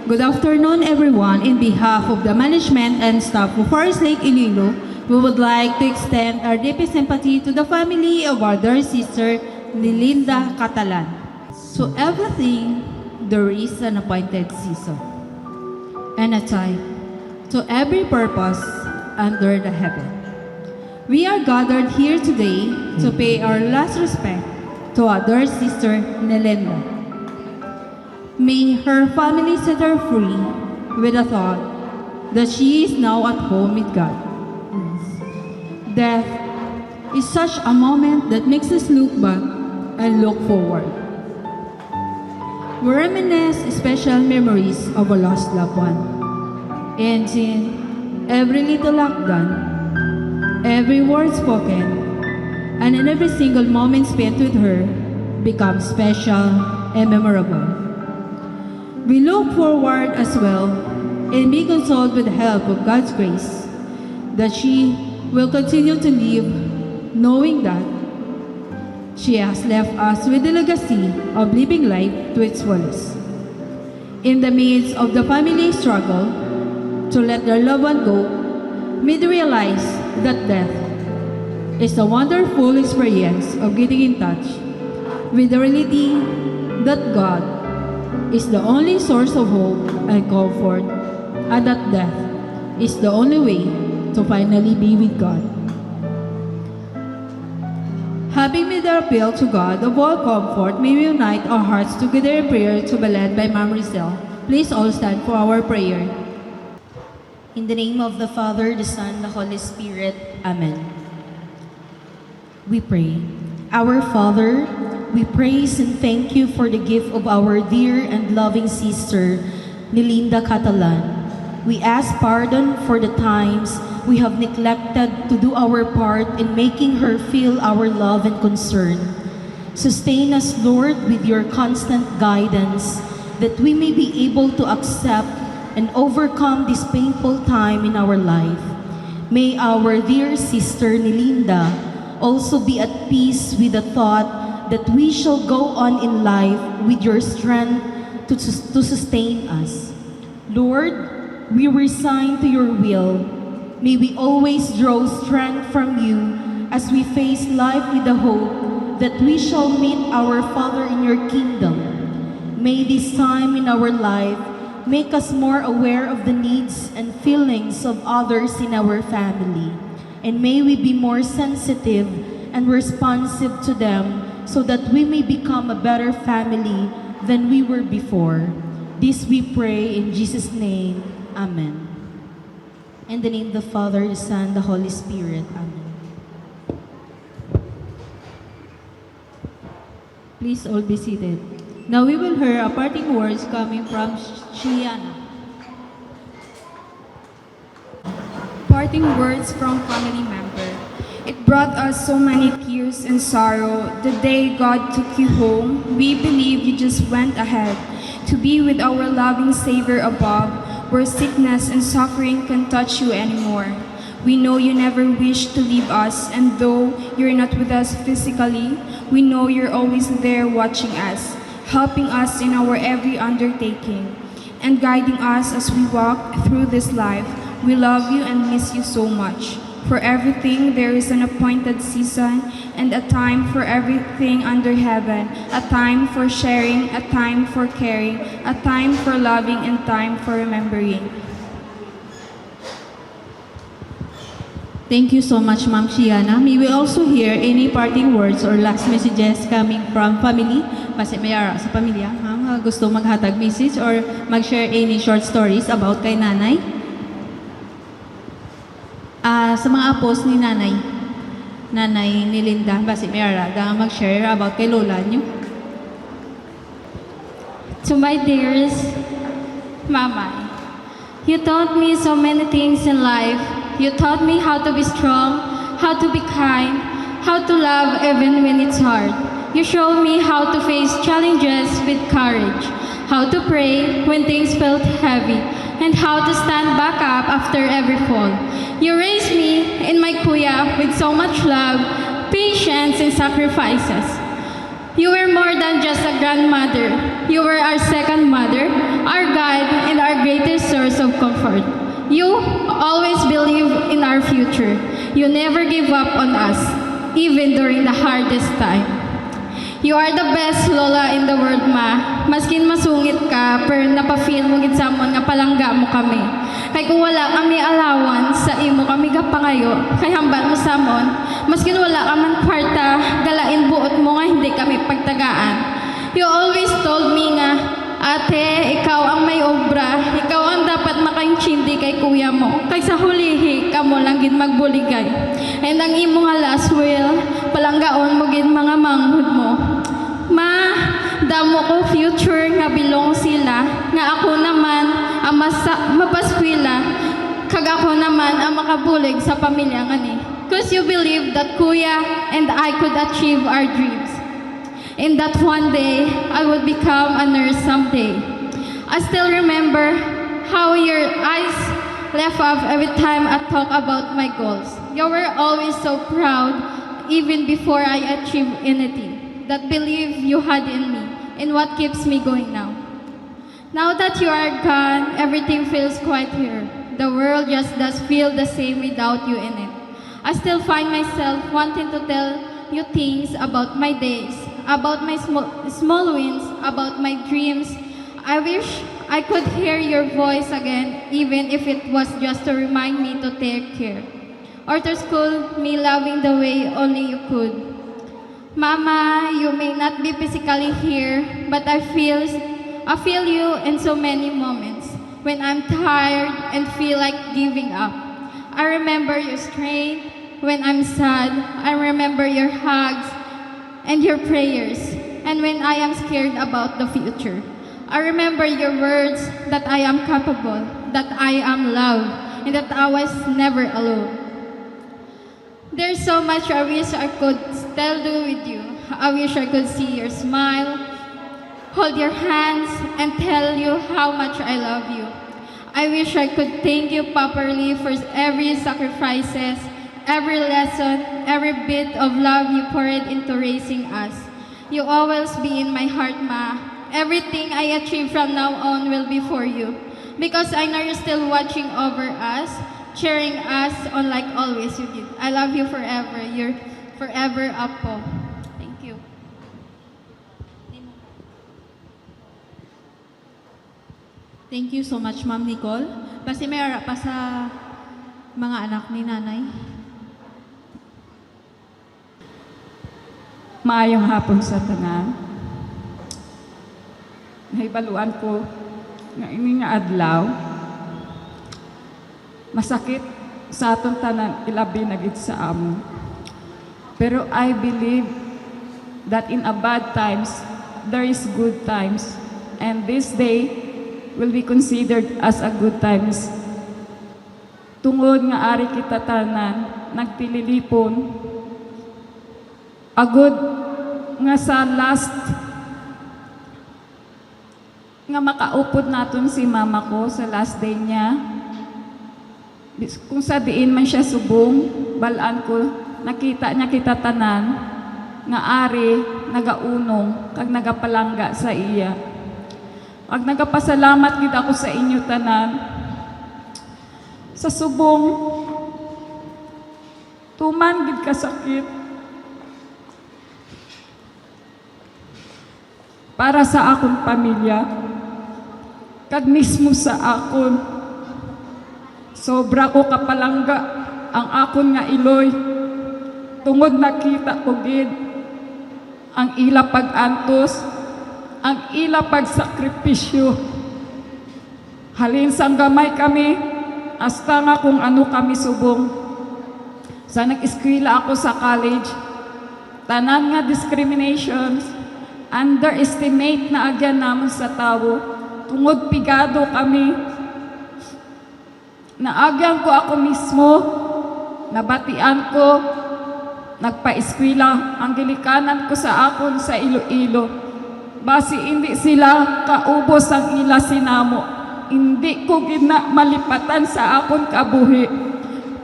Good afternoon, everyone. In behalf of the management and staff of Forest Lake Iloilo, we would like to extend our deepest sympathy to the family of our dear sister, Nilinda Catalan. So everything, there is an appointed season and a time to every purpose under the heaven. We are gathered here today to pay our last respect to our dear sister, Nilinda. May her family set her free with the thought that she is now at home with God. Death is such a moment that makes us look back and look forward. We reminisce special memories of a lost loved one. And in every little act done, every word spoken, and in every single moment spent with her becomes special and memorable. We look forward as well and be consoled with the help of God's grace that she will continue to live knowing that she has left us with the legacy of living life to its fullest. In the midst of the family struggle to let their loved one go, may they realize that death is a wonderful experience of getting in touch with the reality that God is the only source of hope and comfort, and that death is the only way to finally be with God. Having made our appeal to God of all comfort, may we unite our hearts together in prayer to be led by Ma'am Rizal. Please all stand for our prayer. In the name of the Father, the Son, the Holy Spirit. Amen. We pray. Our Father, we praise and thank you for the gift of our dear and loving sister, Nilinda Catalan. We ask pardon for the times we have neglected to do our part in making her feel our love and concern. Sustain us, Lord, with your constant guidance, that we may be able to accept and overcome this painful time in our life. May our dear sister Nilinda also be at peace with the thought that we shall go on in life with your strength to sustain us. Lord, we resign to your will. May we always draw strength from you as we face life with the hope that we shall meet our Father in your kingdom. May this time in our life make us more aware of the needs and feelings of others in our family. And may we be more sensitive and responsive to them so that we may become a better family than we were before. This we pray in Jesus' name. Amen. In the name of the Father, the Son, the Holy Spirit. Amen. Please all be seated. Now we will hear a parting words coming from Shiana. Parting words from family member. It brought us so many tears and sorrow. The day God took you home, we believe you just went ahead to be with our loving Savior above, where sickness and suffering can touch you anymore. We know you never wish to leave us, and though you're not with us physically, we know you're always there watching us, helping us in our every undertaking, and guiding us as we walk through this life. We love you and miss you so much. For everything, there is an appointed season and a time for everything under heaven, a time for sharing, a time for caring, a time for loving, and time for remembering. Thank you so much, Ma'am Shiana. May we also hear any parting words or last messages coming from family? Kasi may ara sa pamilya, ma'am, gusto maghatag message or mag-share any short stories about kay nanay? Sa mga apos ni nanay, Nanay Nilinda, basi may ara, mag-share about kay lola niyo. To my dearest Mama, you taught me so many things in life. You taught me how to be strong, how to be kind, how to love even when it's hard. You showed me how to face challenges with courage, how to pray when things felt heavy, and how to stand back up after every fall. You raised me in my kuya with so much love, patience, and sacrifices. You were more than just a grandmother. You were our second mother, our guide, and our greatest source of comfort. You always believed in our future. You never gave up on us, even during the hardest time. You are the best lola in the world, ma. Maskin masungit ka, pero napafeel mo gid samon nga palangga mo kami. Kay kung wala kami allowance sa imo kami gapangayo, kay hambal mo samon, maskin wala ka man kwarta, galain buot mo nga hindi kami pagtagaan. You always told me nga, ate, ikaw ang may obra, ikaw ang dapat makaintindi kay kuya mo. Kay sa hulihi, kamo lang gid magbuligay. And ang imo nga last will, palanggaon mo gid mga manghud mo. Ma, damo ko future nga bilong sila, nga ako naman ang mapaskwila, kag ako naman ang makabulig sa pamilya nga ni. Cause you believe that kuya and I could achieve our dreams. And that one day, I would become a nurse someday. I still remember how your eyes left off every time I talk about my goals. You were always so proud, even before I achieved anything. That belief you had in me, and what keeps me going now. Now that you are gone, everything feels quiet here. The world just does feel the same without you in it. I still find myself wanting to tell you things about my days, about my small wins, about my dreams. I wish I could hear your voice again, even if it was just to remind me to take care. Or to school me loving the way only you could. Mama, you may not be physically here, but I feel you in so many moments when I'm tired and feel like giving up. I remember your strength when I'm sad. I remember your hugs and your prayers, and when I am scared about the future. I remember your words that I am capable, that I am loved, and that I was never alone. There's so much I wish I could still do with you. I wish I could see your smile, hold your hands, and tell you how much I love you. I wish I could thank you properly for every sacrifices, every lesson, every bit of love you poured into raising us. You always be in my heart, Ma. Everything I achieve from now on will be for you. Because I know you're still watching over us, cheering us on like always you did. I love you forever. You're forever Apo. Thank you. Thank you so much, Ma'am Nicole. Basta may ara pa sa mga anak ni nanay. Maayong hapon sa tanan. Nahibaluan ko nga ini nga adlaw. Masakit sa atong tanan ilabi na gid sa amo. Pero I believe that in a bad times there is good times, and this day will be considered as a good times. Tungod nga ari kita tanan nagtililipon, agud nga sa last nga makaupod naton si mama ko sa last day niya. Kung sabihin man siya subong, balaan ko, nakita niya kita tanan, nga ari, nagaunong, kag nagapalangga sa iya. Ag nagapasalamat gid ako sa inyo tanan. Sa subong, tuman gid kasakit. Para sa akong pamilya, kag mismo sa akon, sobra ko kapalangga ang akon nga iloy. Tungod nakita ko gid ang ila pag-antos, ang ila pagsakripisyo. Halin sang gamay kami, hasta nga kung ano kami subong. Sa nag-eskwela ako sa college, tanan nga discriminations, underestimate na agyan namon sa tao, tungod pigado kami. Naagyan ko ako mismo, nabatian ko, nagpa-eskwela, ang gilikanan ko sa akon sa Iloilo. Basi hindi sila kaubos ang ila sinamo. Hindi ko gina malipatan sa akon kabuhi.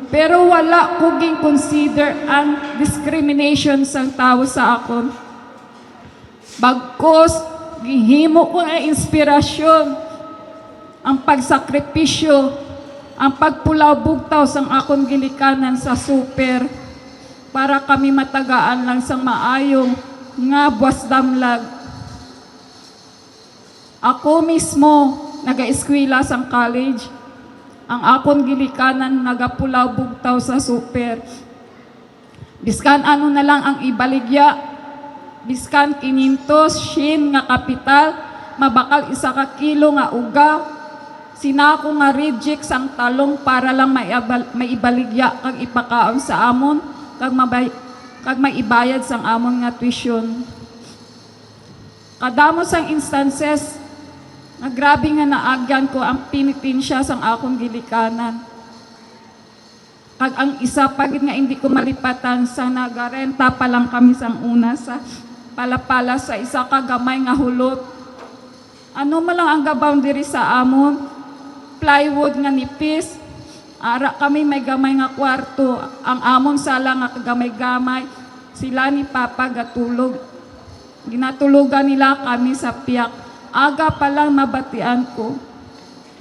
Pero wala ko gin consider ang discrimination sang tao sa akon. Bagkos, gihimo ko nga inspirasyon, ang pagsakripisyo, ang pagpulaw bugtaw sang akong gilikanan sa super para kami matagaan lang sang maayong nga buwas damlag. Ako mismo, naga-eskwela sang college, ang akong gilikanan nagapulaw bugtaw sa super. Biskan ano na lang ang ibaligya, biskan 500 shin nga kapital, mabakal 1 kilo nga uga, sinako nga reject sang talong para lang maibaligya kag ipakaon sa amon, kag maibayad sang amon nga tuition. Kadamo sang instances, na grabe nga naagyan ko ang pinitensya sang akong gilikanan. Kag ang isa pagid nga hindi ko malipatan sa nagarenta pa lang kami sang una sa palapala sa isa ka gamay nga hulot. Ano man lang ang ga-boundary sa amon, plywood nga nipis. Ara kami may gamay nga kwarto, ang amon sala nga kagamay-gamay, sila ni Papa gatulog. Ginatulugan nila kami sa piyak. Aga pa lang mabatian ko.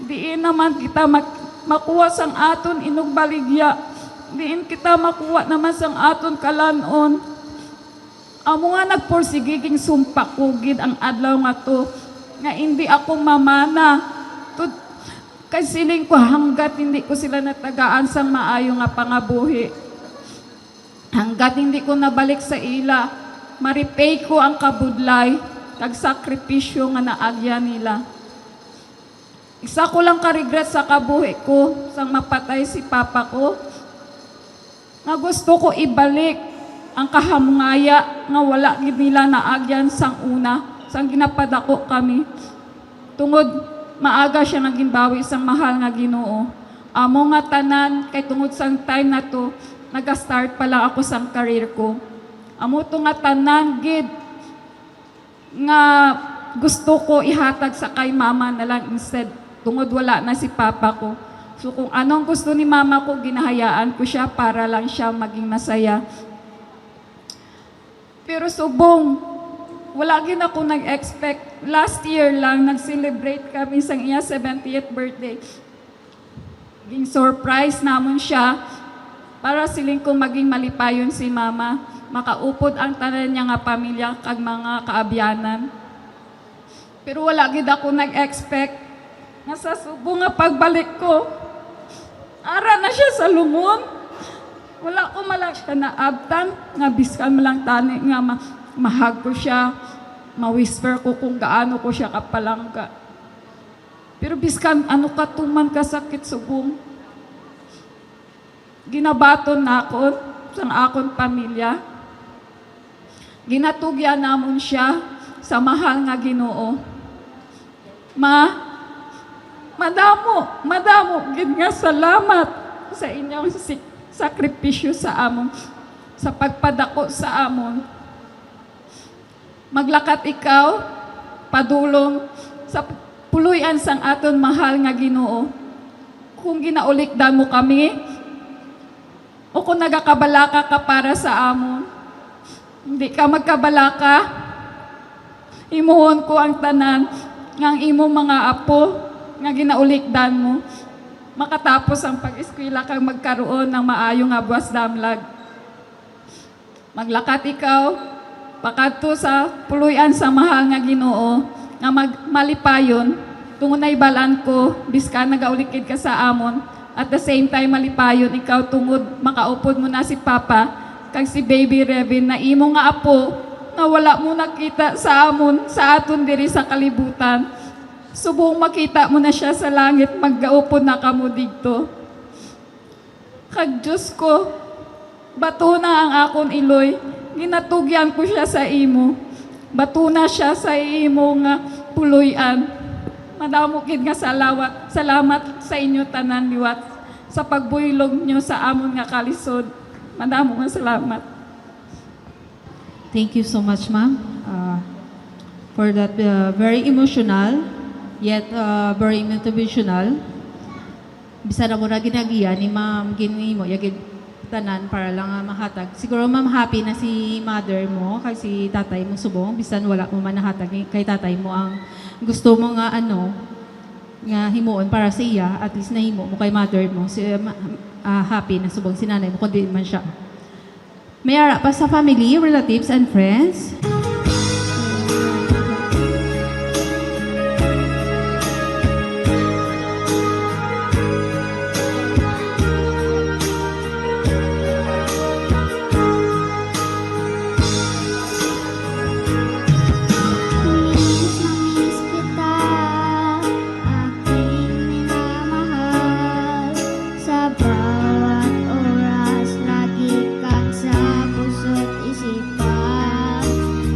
Diin naman kita makuha sang aton inugbaligya. Diin kita makuha naman sang aton kalanon. Amo nga nagporsigiging sumpa kugid ang adlaw nga to, nga hindi ako mamana. Kay siling ko hanggat hindi ko sila natagaan sang maayo nga pangabuhi. Hanggat hindi ko nabalik sa ila, maripay ko ang kabudlay, kag sakripisyo nga naagya nila. Isa ko lang ka-regret sa kabuhi ko, sang mapatay si Papa ko, nga gusto ko ibalik ang kahamungaya nga wala gid nila naagyan sang una, sang ginapadako kami. Tungod maaga siya naging bawi sang mahal nga Ginoo. Amo nga tanan, kay tungod sang time na to, naga-start pa lang ako sang career ko. Amo to nga tanan gid nga gusto ko ihatag sa kay mama na lang instead, tungod wala na si Papa ko. So kung anong gusto ni mama ko, ginahayaan ko siya para lang siya maging masaya. Pero subong, wala gin ako nag-expect. Last year lang, nag-celebrate kami sa iya 70th birthday. Ging surprise namon siya para siling ko maging malipayon si mama. Makaupod ang tanan niya nga pamilya kag mga kaabyanan. Pero wala gid ako nag-expect nga sa Subo nga pagbalik ko, ara na siya sa lungon. Wala ko malang siya naabtan, nga biskan malang tani nga mahag ko siya, ma-whisper ko kung gaano ko siya kapalangga. Pero biskan ano katuman kasakit subong, ginabaton na ako sa akong pamilya. Ginatugyan namon siya sa mahal nga Ginoo. Madamo, gid nga salamat sa inyong sakripisyo sa amon, sa pagpadako sa amon. Maglakat ikaw, padulong sa puluyan sang aton mahal nga Ginoo. Kung ginaulikdan mo kami, o kung nagakabalaka ka para sa amon, hindi ka magkabalaka, imuhon ko ang tanan ng imong mga apo nga ginaulikdan mo, makatapos ang pag-eskwela kang magkaroon ng maayong nga buwas damlag. Maglakat ikaw, pakadto sa puluyan sa mahal nga Ginoo, nga malipayon, tungod na ibalaan ko, biska nagaulikid ka sa amon, at the same time malipayon ikaw tungod makaupod mo na si Papa, kag si Baby Revin na imo nga apo na wala mo nakita sa amon, sa aton diri sa kalibutan. Subong makita mo na siya sa langit, maggaupod na kamo dito. Kag Diyos ko, bato na ang akon iloy, ginatugyan ko siya sa imo. Bato na siya sa imo nga puluyan. Madamo gid nga salamat sa inyo tanan liwat sa pagbuylog nyo sa amon nga kalisod. Madamo nga salamat. Thank you so much, ma'am, for that very emotional, yet very motivational. Bisa na mo na ginagiya ni ma'am, gini mo, yagid tanan para lang mahatag. Siguro ma'am happy na si mother mo kasi tatay mo subong bisan wala mo man nahatag kay tatay mo ang gusto mo nga nga himuon para sa iya, at least nahimo mo kay mother mo. So, happy na subong si nanay mo kundi man siya. May ara pa sa family, relatives and friends. Miss na miss kita, aking minamahal. Sa bawat oras, lagi kang sa puso't isipan.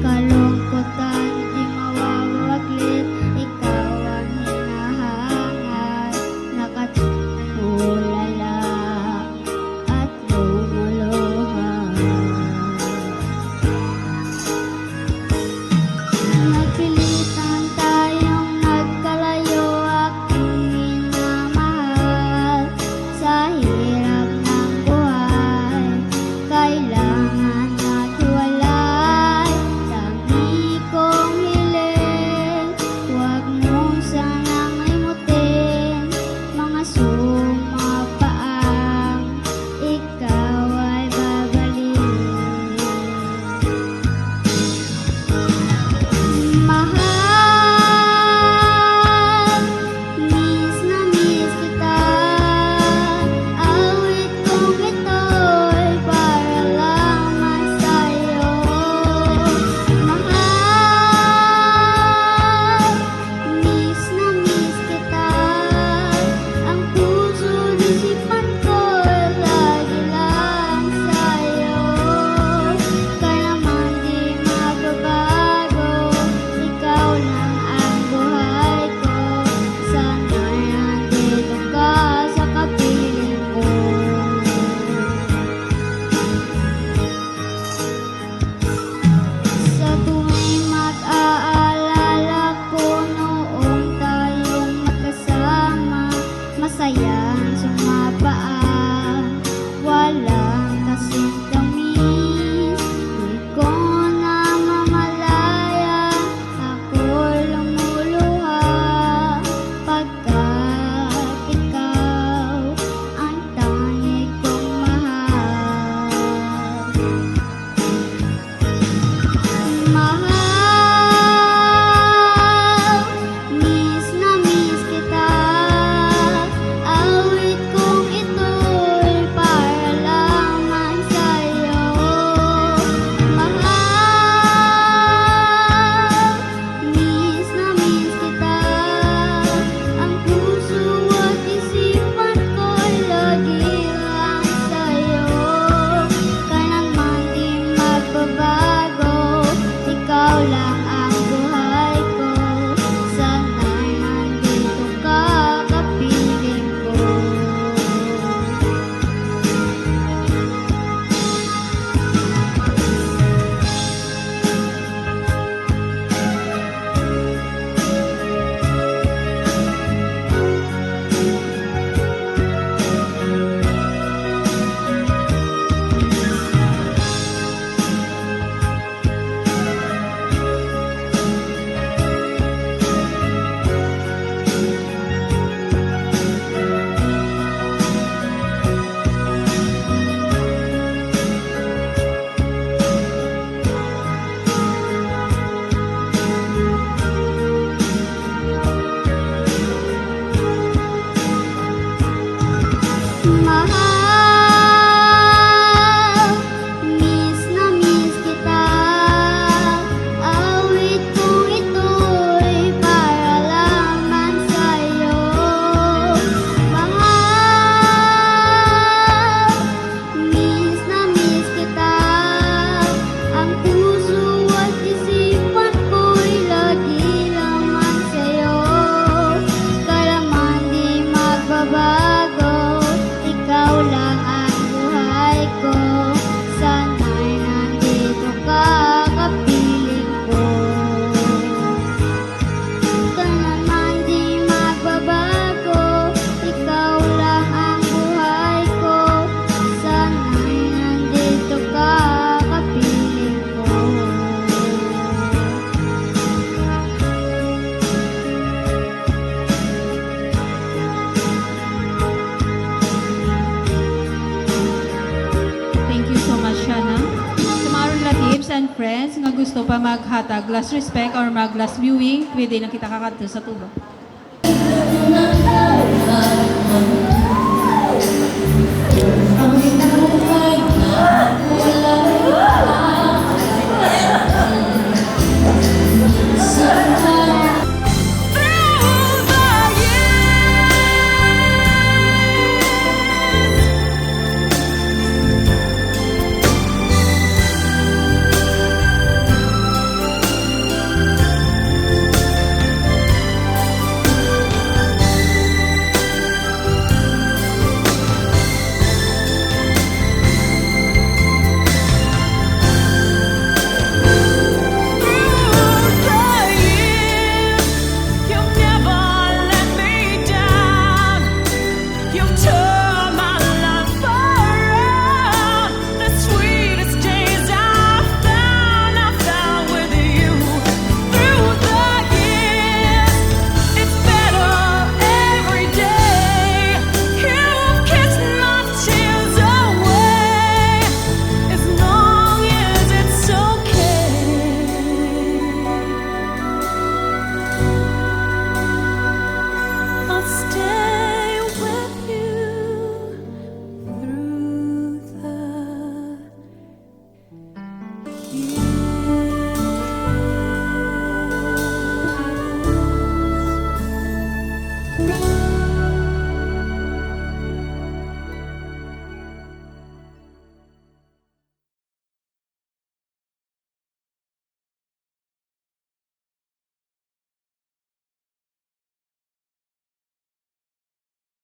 and friends nga gusto pa maghatag last respect or mag last viewing, pwede na kita kakadto sa tubo.